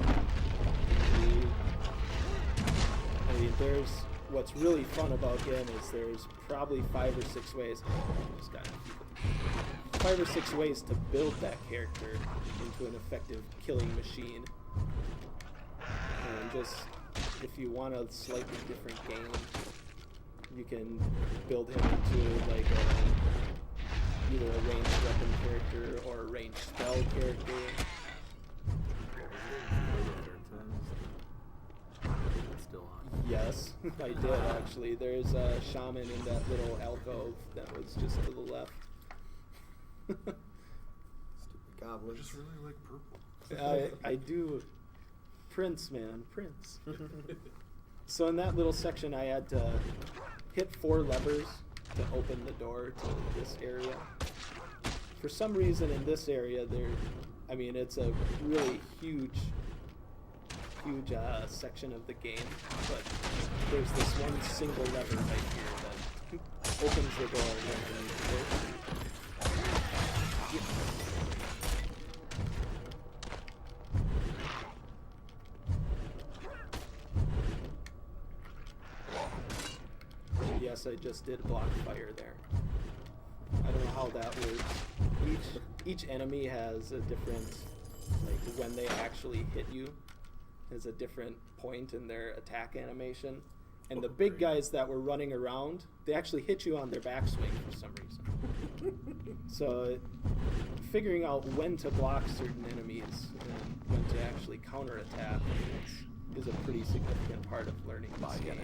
S1: What's really fun about him is there's probably 5 or 6 ways. 5 or 6 ways to build that character into an effective killing machine. And just if you want a slightly different game, you can build him into like either a ranged weapon character or a ranged spell character.
S9: Still on.
S1: Yes, I did actually. There's a shaman in that little alcove that was just to the left.
S9: Stupid goblins.
S4: I just really like purple.
S1: I do. Prince, man, Prince. So in that little section, I had to hit 4 levers to open the door to this area. For some reason in this area, it's a really huge huge section of the game, but there's this one single lever right here that opens the door when you need to go. Yes, I just did block fire there. I don't know how that works. Each enemy has a different, like when they actually hit you, has a different point in their attack animation. And the big guys that were running around, they actually hit you on their backswing for some reason. So figuring out when to block certain enemies and when to actually counterattack is a pretty significant part of learning this game.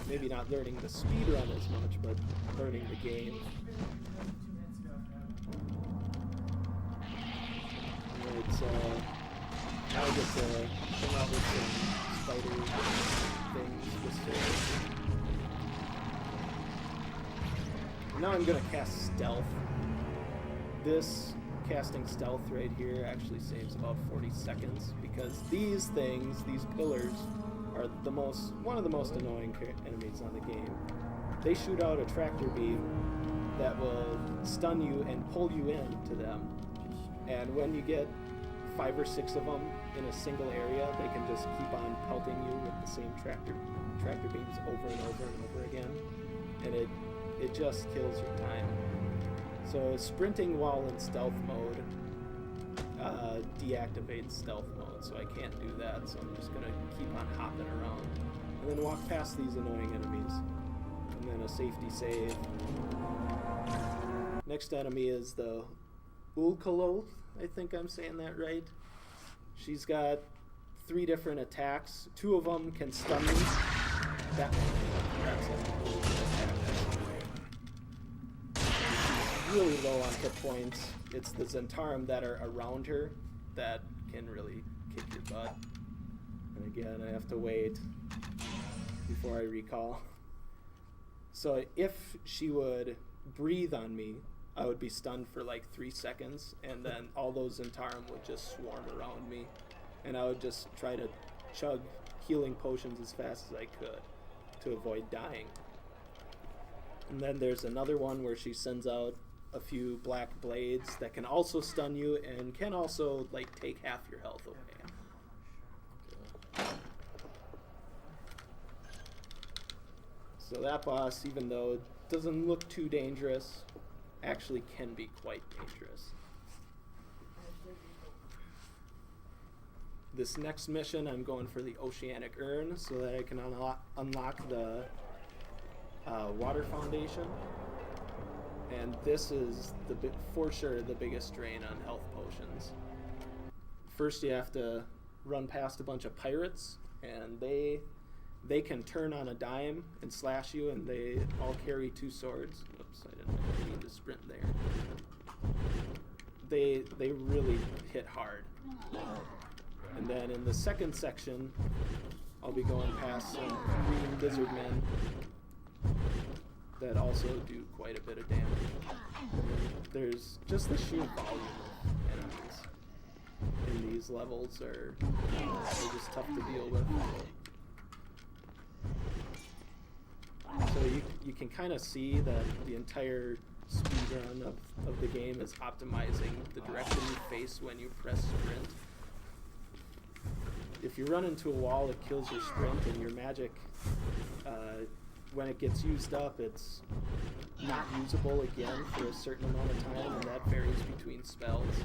S1: Maybe not learning the speed run as much, but learning the game. It's now I get to come out with some spider things just to... Now I'm gonna cast stealth. This casting stealth right here actually saves about 40 seconds because these things, these pillars, are one of the most annoying enemies on the game. They shoot out a tractor beam that will stun you and pull you into them. And when you get 5 or 6 of them in a single area, they can just keep on pelting you with the same tractor beams over and over and over again. And it just kills your time. So sprinting while in stealth mode deactivates stealth mode, so I can't do that, so I'm just gonna keep on hopping around. And then walk past these annoying enemies. And then a safety save. Next enemy is the Ulkaloth, I think I'm saying that right. She's got 3 different attacks. 2 of them can stun me. That's really low on hit points. It's the Zentarum that are around her that can really kick your butt. And again, I have to wait before I recall. So if she would breathe on me, I would be stunned for like 3 seconds, and then all those Zentarum would just swarm around me, and I would just try to chug healing potions as fast as I could to avoid dying. And then there's another one where she sends out a few black blades that can also stun you and can also like take half your health away. So that boss, even though it doesn't look too dangerous, actually can be quite dangerous. This next mission, I'm going for the Oceanic Urn so that I can unlock the Water Foundation. And this is for sure the biggest drain on health potions. First you have to run past a bunch of pirates, and they can turn on a dime and slash you, and they all carry 2 swords. Oops, I didn't need to sprint there. They really hit hard. And then in the second section, I'll be going past some green lizard men that also do quite a bit of damage. There's just the sheer volume of enemies in these levels are just tough to deal with. So you can kind of see that the entire speedrun of the game is optimizing the direction you face when you press sprint. If you run into a wall, it kills your sprint, and your magic, when it gets used up, it's not usable again for a certain amount of time, and that varies between spells.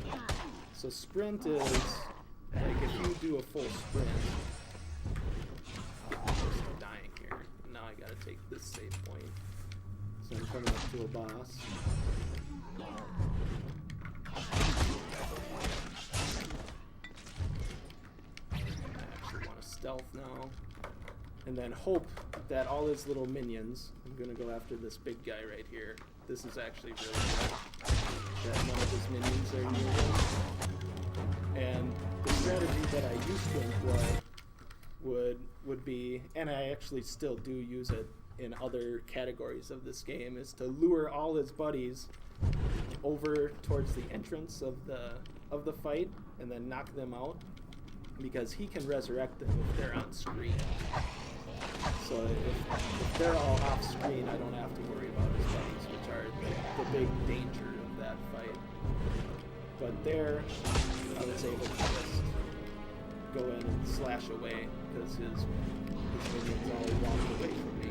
S1: So sprint is, like, if you do a full sprint, I'm dying here. Now I gotta take this save point. So I'm coming up to a boss. I actually want to stealth now. And then hope that all his little minions, I'm going to go after this big guy right here. This is actually really good, that none of his minions are near him. And the strategy that I used to employ would be, and I actually still do use it in other categories of this game, is to lure all his buddies over towards the entrance of the fight and then knock them out. because he can resurrect them if they're on screen. So if they're all off screen, I don't have to worry about his buddies, which are the big danger of that fight. But there, I was able to just go in and slash away because his minions all walked away from me.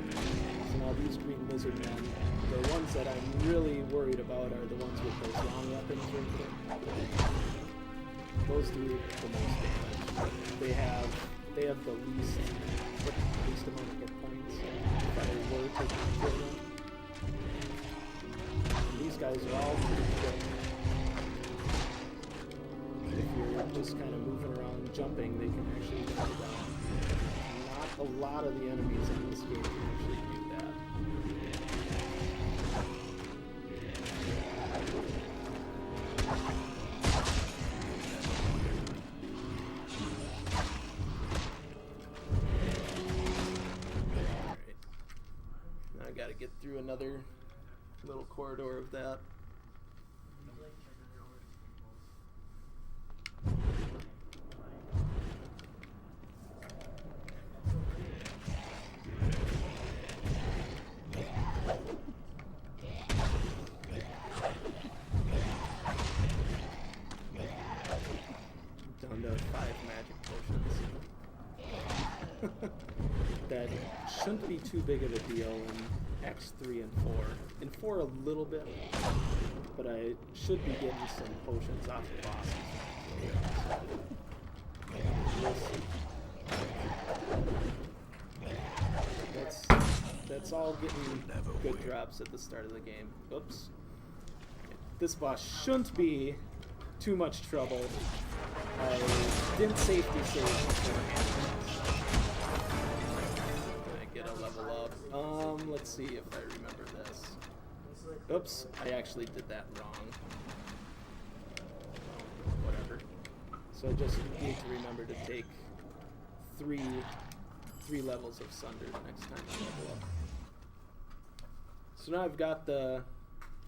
S1: So now these green lizard men, the ones that I'm really worried about are the ones with those long weapons right there. Those do the most damage. They have the least amount of hit points if I were to kill them. And these guys are all pretty quick. If you're just kind of moving around jumping, they can actually cut you down. Not a lot of the enemies in this game can actually do that. Alright. Now I gotta get through another little corridor of that. Down to 5 magic potions. That shouldn't be too big of a deal in X3 and 4. In 4 a little bit, but I should be getting some potions off the bosses. We'll see. That's all getting good drops at the start of the game. Oops. This boss shouldn't be too much trouble. I didn't safety save beforehand. I get a level up. Let's see if I remember this. Oops, I actually did that wrong. Whatever. So I just need to remember to take three levels of Sunder the next time I level up. So now I've got the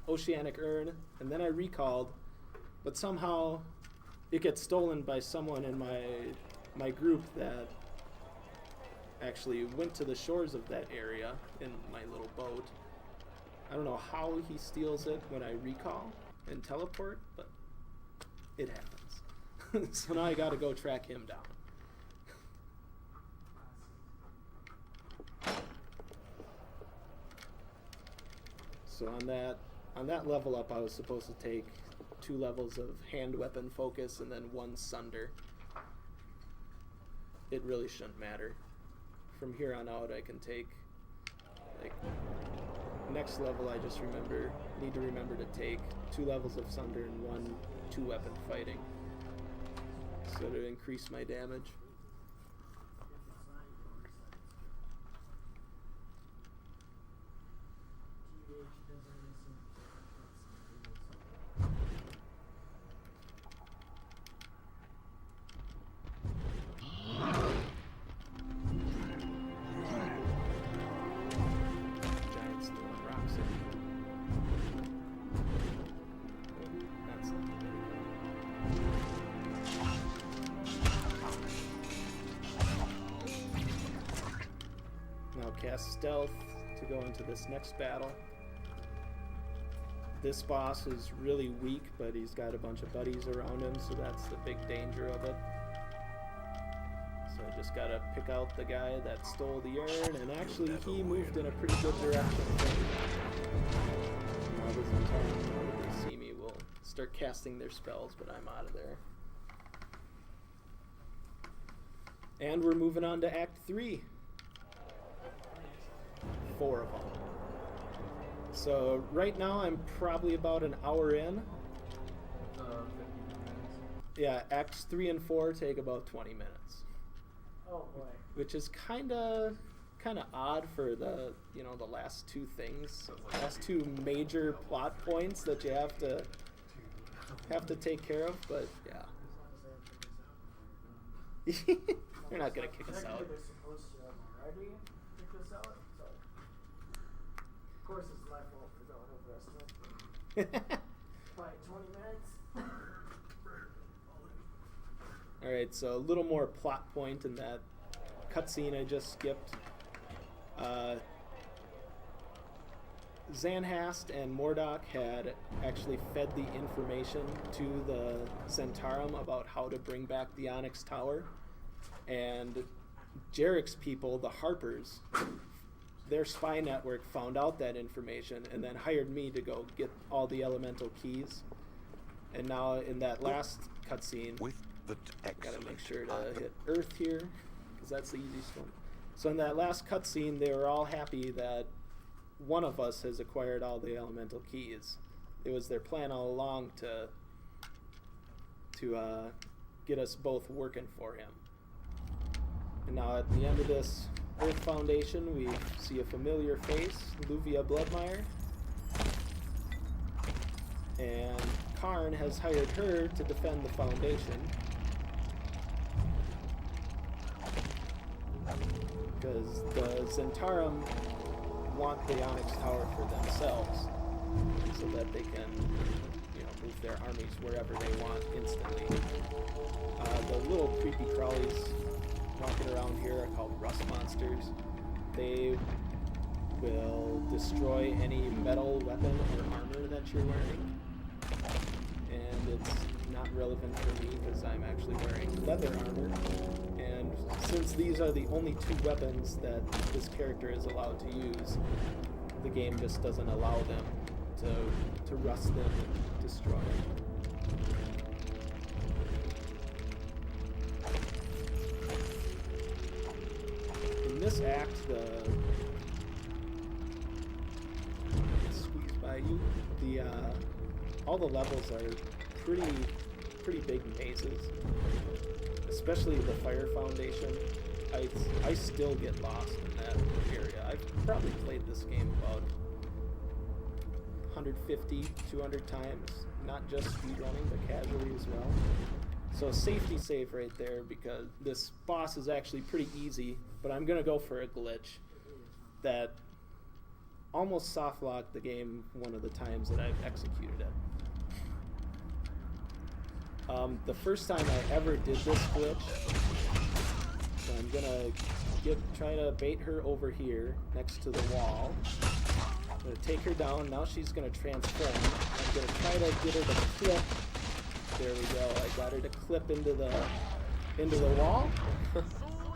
S1: Oceanic Urn, and then I recalled, but somehow it gets stolen by someone in my group that actually went to the shores of that area in my little boat. I don't know how he steals it when I recall and teleport, but it happens. So now I gotta go track him down. So on that level up, I was supposed to take 2 levels of hand weapon focus and then 1 Sunder. It really shouldn't matter. From here on out, I can take, like, next level I just need to remember to take 2 levels of Sunder and 1 2-weapon fighting. So to increase my damage. Giants throwing rocks at me. That's not good. Now cast Stealth to go into this next battle. This boss is really weak, but he's got a bunch of buddies around him, so that's the big danger of it. So I just gotta pick out the guy that stole the urn, and actually he moved in a pretty good direction. Now this entire time they see me will start casting their spells, but I'm out of there. And we're moving on to Act 3. 4 of them. So right now I'm probably about an hour in.
S2: 15 minutes.
S1: Yeah, Acts 3 and 4 take about 20 minutes.
S5: Oh boy.
S1: Which is kind of odd for the last 2 things, last 2 major plot points that you have to take care of, but yeah. They're not gonna kick us out.
S5: They're supposed to have already kicked us out, so of course it's my fault for going over estimate. By 20 minutes.
S1: Alright, so a little more plot point in that cutscene I just skipped. Zanhast and Mordok had actually fed the information to the Zentarum about how to bring back the Onyx Tower. And Jarek's people, the Harpers, their spy network found out that information and then hired me to go get all the elemental keys. And now in that last cutscene, gotta make sure to hit Earth here, because that's the easiest one. So in that last cutscene, they were all happy that one of us has acquired all the elemental keys. It was their plan all along to get us both working for him. And now at the end of this Earth Foundation, we see a familiar face, Luvia Bloodmire. And Karn has hired her to defend the Foundation. Because the Zentarum want the Onyx Tower for themselves, so that they can, move their armies wherever they want instantly. The little creepy crawlies walking around here are called rust monsters. They will destroy any metal weapon or armor that you're wearing, and it's not relevant for me because I'm actually wearing leather armor. And since these are the only two weapons that this character is allowed to use, the game just doesn't allow them to rust them and destroy them. In this act, squeeze by you. All the levels are pretty big mazes. Especially the Fire Foundation. I still get lost in that area. I've probably played this game about 150, 200 times. Not just speedrunning, but casually as well. So safety save right there, because this boss is actually pretty easy, but I'm going to go for a glitch that almost soft-locked the game one of the times that I've executed it. The first time I ever did this glitch, so I'm gonna try to bait her over here next to the wall. I'm gonna take her down. Now she's gonna transform. I'm gonna try to get her to clip. There we go. I got her to clip into the wall,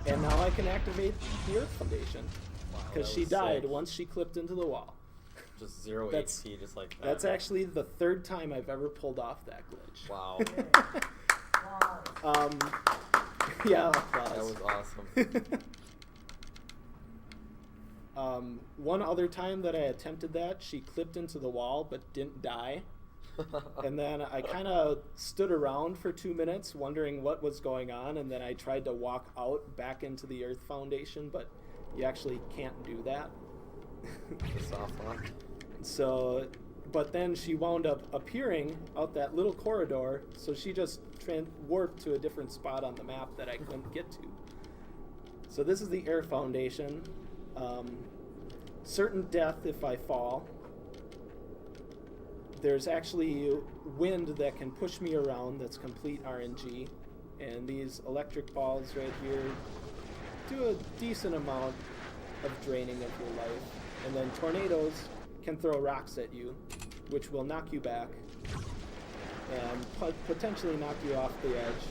S1: and now I can activate the Earth Foundation because she died once she clipped into the wall.
S3: Just zero HP, just like that.
S1: That's actually the third time I've ever pulled off that glitch.
S3: Wow.
S1: Yeah,
S3: that was
S1: awesome. One other time that I attempted that, she clipped into the wall but didn't die. And then I kind of stood around for 2 minutes wondering what was going on, and then I tried to walk out back into the Earth Foundation, but you actually can't do that.
S3: The soft lock.
S1: So, but then she wound up appearing out that little corridor, so she just warped to a different spot on the map that I couldn't get to. So this is the Air Foundation. Certain death if I fall. There's actually wind that can push me around that's complete RNG. And these electric balls right here do a decent amount of draining of your life. And then tornadoes can throw rocks at you, which will knock you back and potentially knock you off the edge.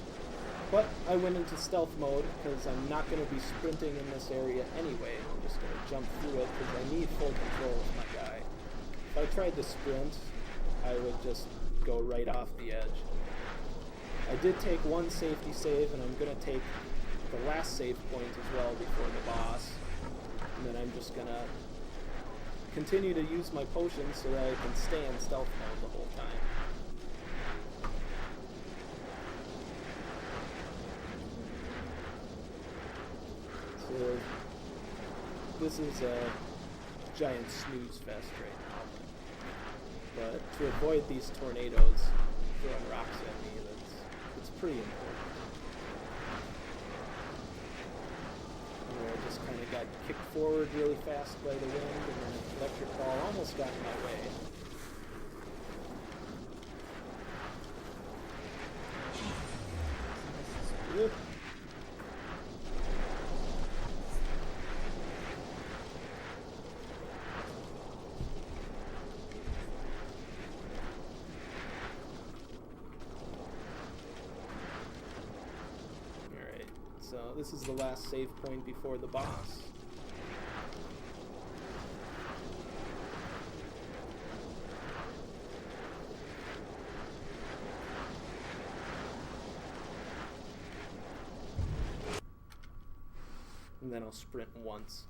S1: But I went into stealth mode because I'm not going to be sprinting in this area anyway. I'm just going to jump through it because I need full control of my guy. If I tried to sprint, I would just go right off the edge. I did take one safety save, and I'm going to take the last save point as well before the boss. And then I'm just going to continue to use my potions so that I can stay in stealth mode the whole time. So this is a giant snooze fest right now. But to avoid these tornadoes throwing rocks at me, it's pretty important. I just kind of got kicked forward really fast by the wind, and then an electric ball almost got in my way. So this is the last save point before the boss. And then I'll sprint once.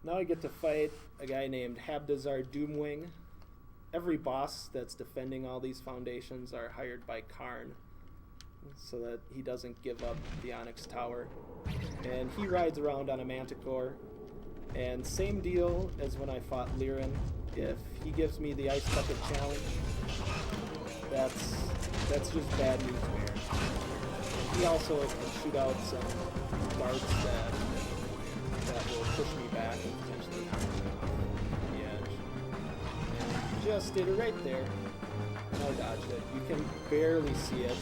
S1: Now I get to fight a guy named Habdazar Doomwing. Every boss that's defending all these foundations are hired by Karn, so that he doesn't give up the Onyx Tower. And he rides around on a manticore. And same deal as when I fought Lirin. If he gives me the Ice Bucket Challenge, that's just bad news bears. He also can shoot out some darts that will push me back and potentially knock me off the edge. And just did it right there. And I dodged it. You can barely see it.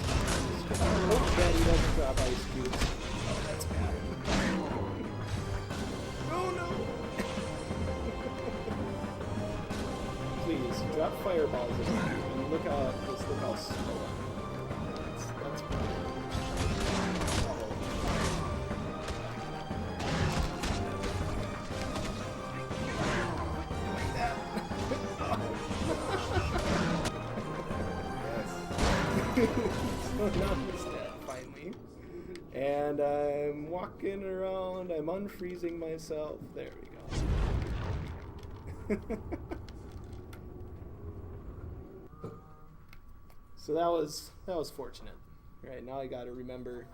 S1: Oh, that he doesn't drop ice cubes. Oh, that's bad. Oh no! Please, drop fireballs at me. And look how slow I am. That's bad. So now he's dead, finally. And I'm walking around, I'm unfreezing myself. There we go. So that was fortunate. Right, now I gotta remember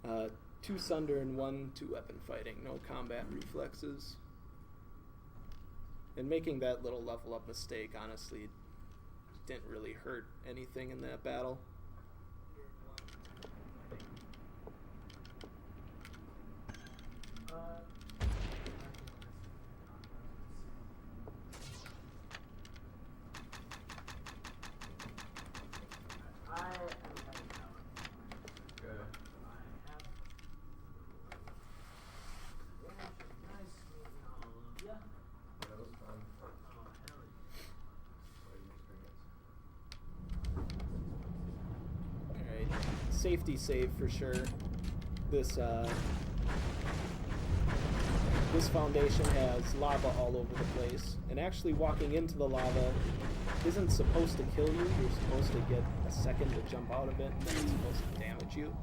S1: 2 Sunder and 1 2-weapon fighting, no combat reflexes. And making that little level up mistake, honestly, didn't really hurt anything in that battle. Safety save for sure. This foundation has lava all over the place, and actually walking into the lava isn't supposed to kill you. You're supposed to get a second to jump out of it, and then it's supposed to damage you.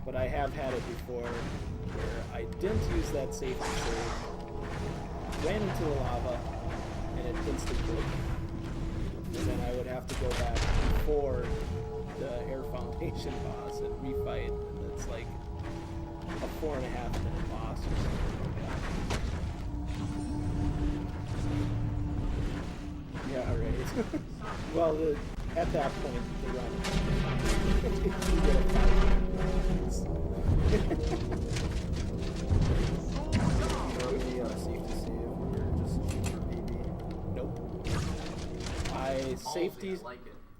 S1: But I have had it before where I didn't use that safety save, ran into the lava, and it insta-killed me. And then I would have to go back before the air foundation boss and refight, and it's like a 4.5 minute boss or something like that. Yeah, right. Well, at that point, the run. You get a 5 minutes.
S9: Safety save or just shoot for BB?
S1: Nope.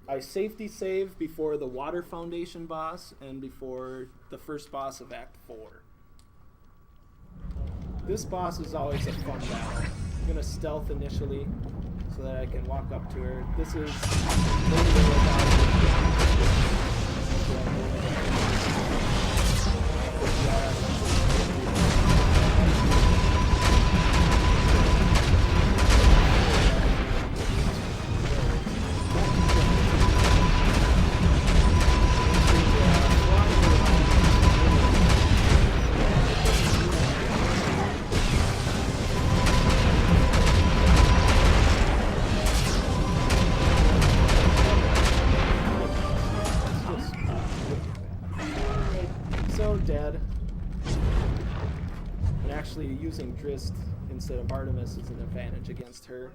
S1: I safety save before the water foundation boss and before the first boss of Act 4. This boss is always a fun battle. I'm gonna stealth initially so that I can walk up to her. This is dead. And actually using Drist instead of Artemis is an advantage against her.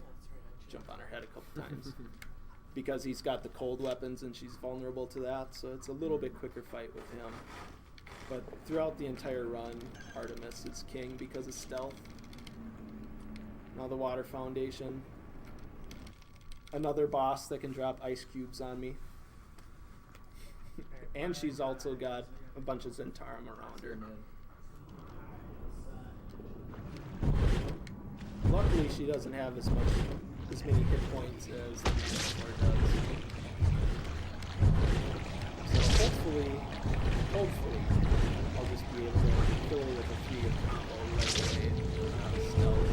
S1: Jump on her head a couple times. Because he's got the cold weapons and she's vulnerable to that, so it's a little bit quicker fight with him. But throughout the entire run, Artemis is king because of stealth. Now the water foundation. Another boss that can drop ice cubes on me. And she's also got a bunch of Zentarum around her. Luckily, she doesn't have as many hit points as the Dinosaur does. So hopefully, I'll just be able to kill her with a 3-hit combo right away. Stealth.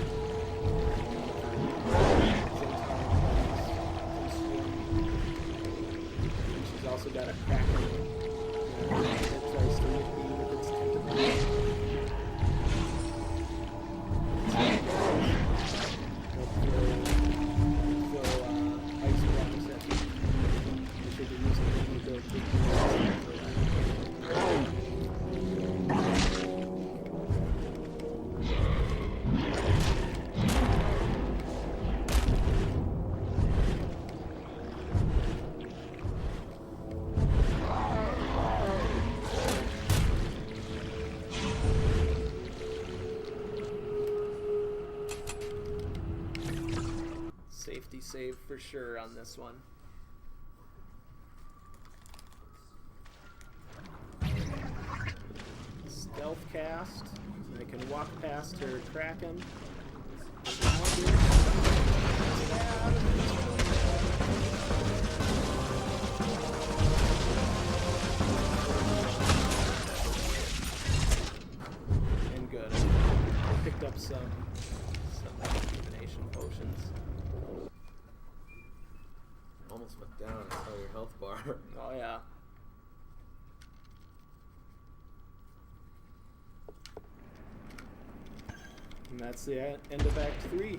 S1: And she's also got a Kraken. That tries to hit me with its tentacles. Ice blocks at me. I should be using them to go take Safety save for sure on this one. Stealth cast. I can walk past her Kraken. And good. I picked up some rejuvenation potions.
S9: Almost went down. I saw your health bar.
S1: Oh yeah. And that's the end of Act 3. I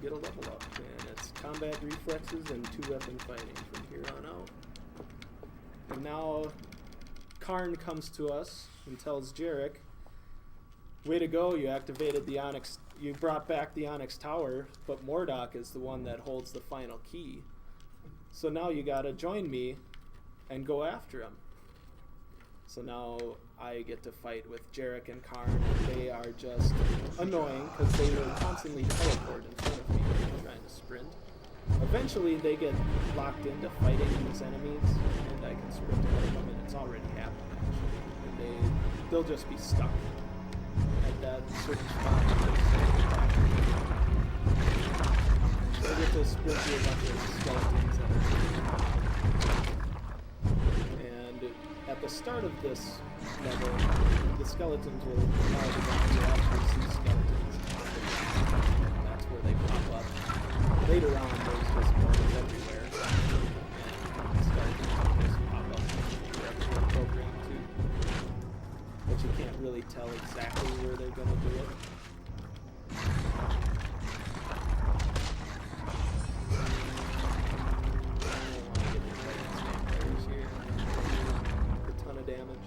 S1: get a level up, and it's combat reflexes and 2-weapon fighting from here on out. And now Karn comes to us and tells Jarek, "Way to go! You activated the Onyx. You brought back the Onyx Tower, but Mordok is the one that holds the final key. So now you gotta join me and go after him." So now I get to fight with Jarek and Karn, and they are just annoying because they will constantly teleport in front of me when I'm trying to sprint. Eventually they get locked into fighting these enemies, and I can sprint ahead of them, and it's already happened actually. And they'll just be stuck at that certain spot. I get to sprint through a bunch of skeletons that are at the start of this level, the skeletons will allow you actually see skeletons. And that's where they pop up. Later on, there's just bones everywhere. And the skeletons will just pop up wherever they're programmed to. But you can't really tell exactly where they're going to do it. Damage.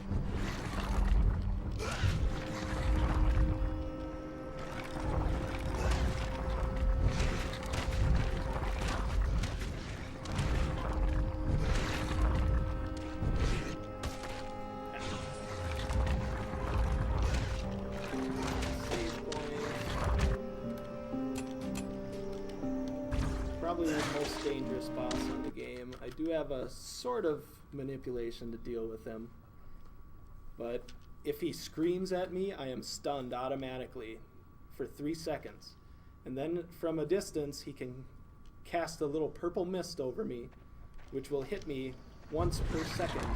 S1: Probably the most dangerous boss on the game. I do have a sort of manipulation to deal with him. But if he screams at me, I am stunned automatically for 3 seconds. And then from a distance, he can cast a little purple mist over me, which will hit me once per second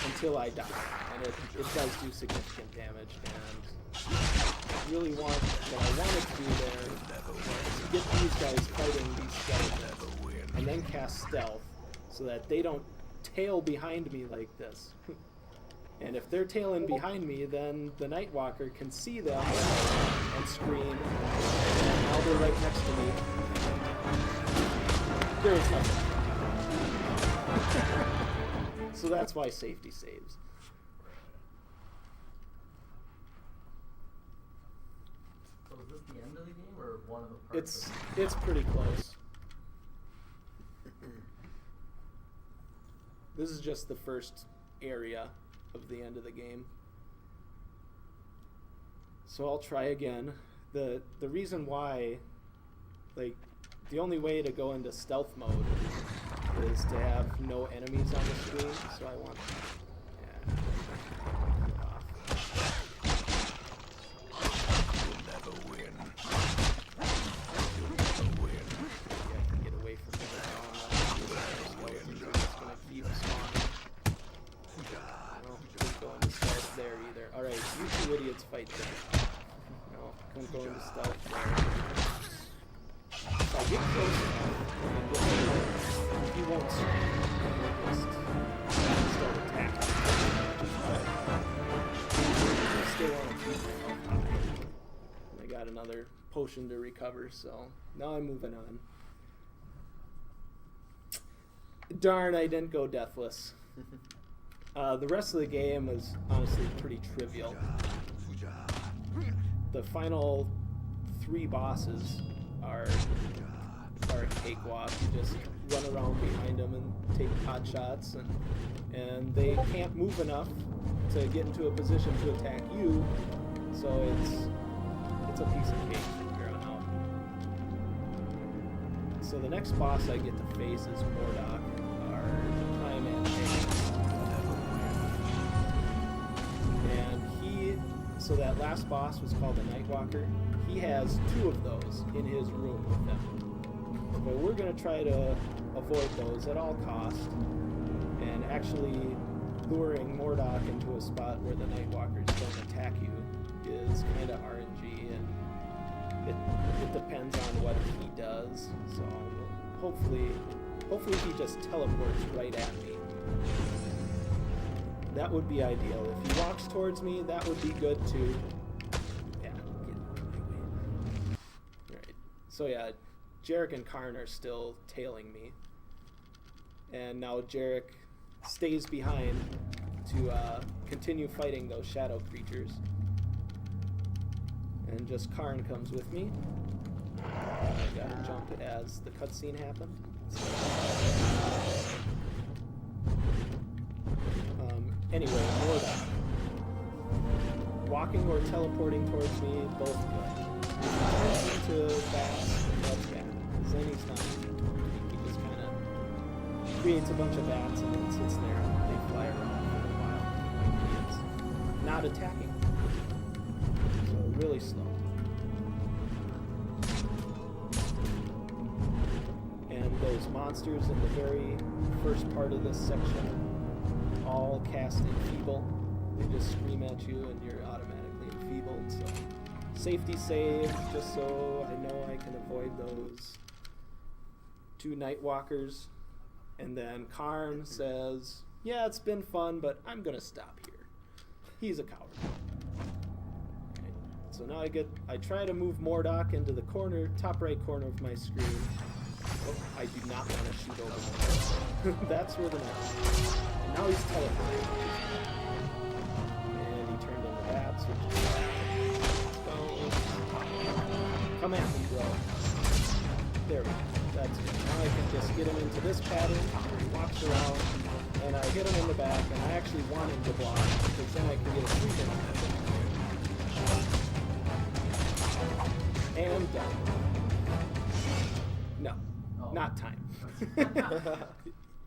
S1: until I die. And it does do significant damage. And really what I wanted to do there was to get these guys fighting these skeletons and then cast stealth so that they don't tail behind me like this. And if they're tailing behind me, then the Nightwalker can see them and scream, and now they're right next to me. There is nothing. So that's why safety saves.
S2: So is this the end of the game or one of the parts?
S1: It's pretty close. This is just the first area of the end of the game. So I'll try again. The reason why, like, the only way to go into stealth mode is to have no enemies on the screen, so I want
S8: You'll never win. You'll never win.
S1: I can get away from the ground. like that. No, couldn't go into stealth there. If I get close enough, he won't scream. He'll just start attacking. I still want to keep my health high. I got another potion to recover, so now I'm moving on. Darn, I didn't go deathless. The rest of the game was honestly pretty trivial. The final 3 bosses are a cakewalk. You just run around behind them and take pot shots, and they can't move enough to get into a position to attack you, so it's a piece of cake from here on out. So the next boss I get to face is Mordok, our prime antagonist. And so that last boss was called the Nightwalker. He has 2 of those in his room with him. But we're going to try to avoid those at all costs, and actually luring Mordok into a spot where the Nightwalkers don't attack you is kind of RNG, and it depends on what he does. So hopefully he just teleports right at me. That would be ideal. If he walks towards me, that would be good too. Yeah, get out of my way. Alright, so yeah, Jarek and Karn are still tailing me. And now Jarek stays behind to continue fighting those shadow creatures. And just Karn comes with me. I gotta jump as the cutscene happened. Anyway, Mordok. Walking or teleporting towards me, both good. If he turns into bats, that's bad. Because then he's not. He just kind of creates a bunch of bats and then sits there and they fly around for a while. Like he is not attacking. So really slow. And those monsters in the very first part of this section all cast enfeeble. They just scream at you and you're automatically enfeebled. So safety save, just so I know I can avoid those 2 Nightwalkers. And then Karn says, yeah, it's been fun, but I'm gonna stop here. He's a coward. Okay. So now I try to move Mordok into the corner, top right corner of my screen. Oh, I do not want to shoot over Mordok. That's where the knife. And now he's teleporting. And he turned into bats, which is bad. So, come at me, bro. There we go. That's good. Now I can just get him into this pattern where he walks around, and I hit him in the back, and I actually want him to block, because then I can get a sweep in on him. And done. No. Not time.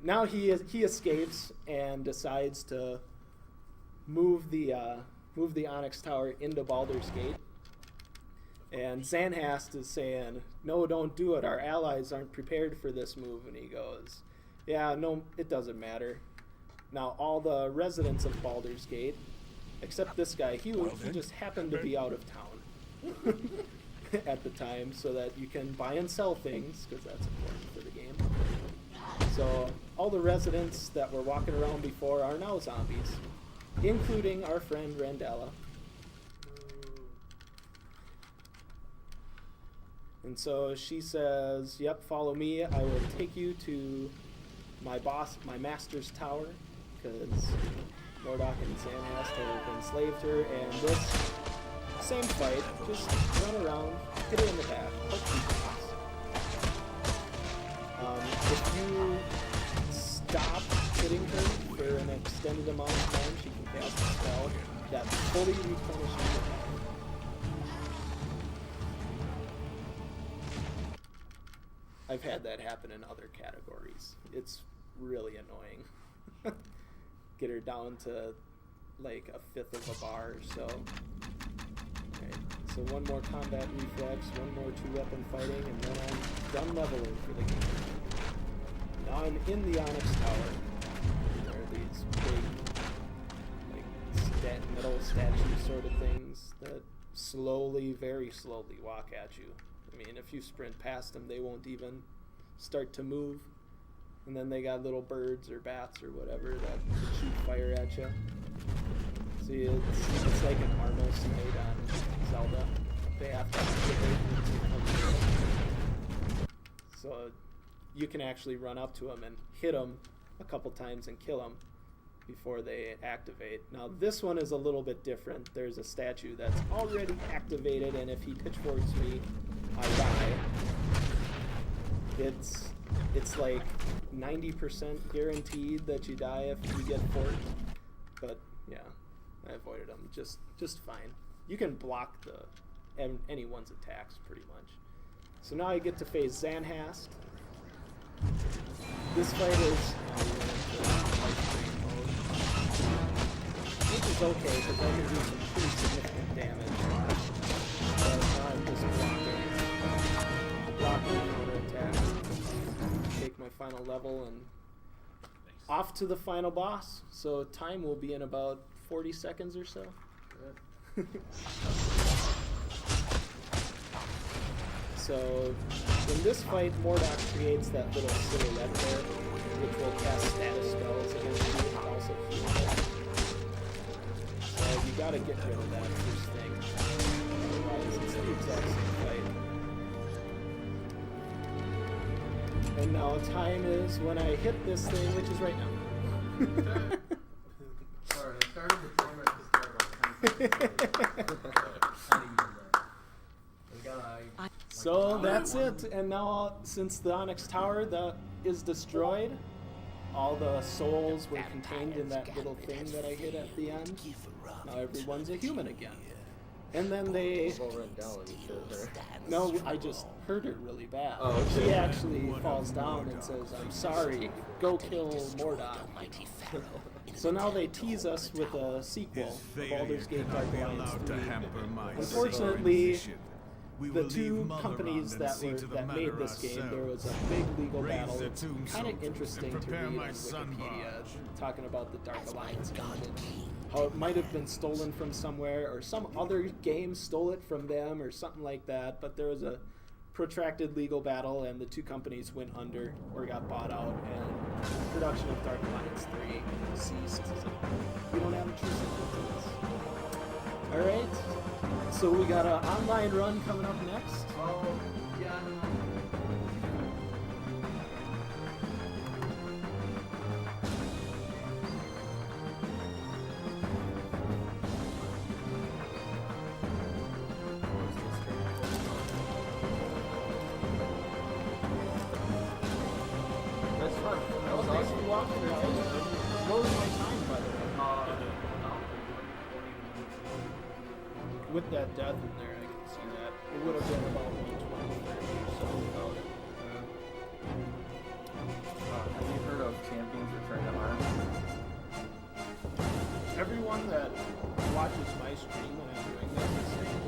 S1: Now he escapes and decides to move the Onyx Tower into Baldur's Gate. And Zanhast is saying, no, don't do it. Our allies aren't prepared for this move. And he goes, yeah, no, it doesn't matter. Now all the residents of Baldur's Gate, except this guy, he just happened to be out of town. At the time, so that you can buy and sell things, because that's important for the game. So all the residents that were walking around before are now zombies, including our friend Randella. And so she says, yep, follow me. I will take you to my master's tower, because Mordok and Zanhast have enslaved her, and this same fight, just run around, hit her in the back, hook if you stop hitting her for an extended amount of time, she can cast a spell that fully replenishes your health. I've had that happen in other categories. It's really annoying. Get her down to like 1/5 of a bar or so. So one more combat reflex, one more 2-weapon fighting, and then I'm done leveling for the game. Now I'm in the Onyx Tower. There are these big, like, metal statue sort of things that slowly, very slowly walk at you. I mean, if you sprint past them, they won't even start to move. And then they got little birds or bats or whatever that shoot fire at you. See, it's like an Armor Smite on Zelda. They have to activate it. So you can actually run up to them and hit them a couple times and kill them before they activate. Now this one is a little bit different. There's a statue that's already activated, and if he pitchforks me, I die. It's like 90% guaranteed that you die if you get forked, but yeah, I avoided them just fine. You can block anyone's attacks pretty much. So now I get to face Zanhast. This fight is which is okay because I can do some pretty significant damage. But now I'm just blocking counter attack. Take my final level and off to the final boss. So time will be in about 40 seconds or so. So in this fight, Mordok creates that little silhouette there, which will cast status spells against you and also heal you. So you gotta get rid of that first thing. Otherwise, it's the exact same fight. And now time is when I hit this thing, which is right now.
S2: Sorry, I started the timer at the start about
S1: So that's it. And now, since the Onyx Tower is destroyed, all the souls were contained in that little thing that I hit at the end. Now everyone's a human again. And then they... No, I just hurt her really bad.
S9: Oh, okay.
S1: She actually falls down and says, "I'm sorry, go kill Mordok." So now they tease us with a sequel of Baldur's Gate Dark Alliance 3. Unfortunately, the two companies that made this game, there was a big legal battle. It's kind of interesting to read on Wikipedia, talking about the Dark Alliance engine. How it might have been stolen from somewhere, or some other game stole it from them, or something like that. But there was a protracted legal battle, and the two companies went under or got bought out, and production of Dark Alliance 3 ceased. So we don't have a true sequel to this. All right. So we got an online run coming up next.
S2: Oh, yeah,
S1: That's fun. That was nice to walk through. What was my time, by the way? With that death in there, I can see that. It would have been about 120 or so without it.
S9: Have you heard of Champions Return to Arms?
S1: Everyone that watches my stream when I'm doing this is saying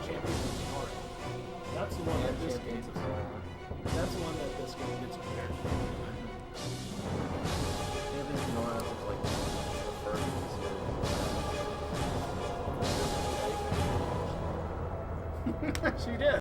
S1: Champions of Storm. That's the one that this game That's the one that this game gets compared to.
S9: Champions of Nora was like the first
S1: She did.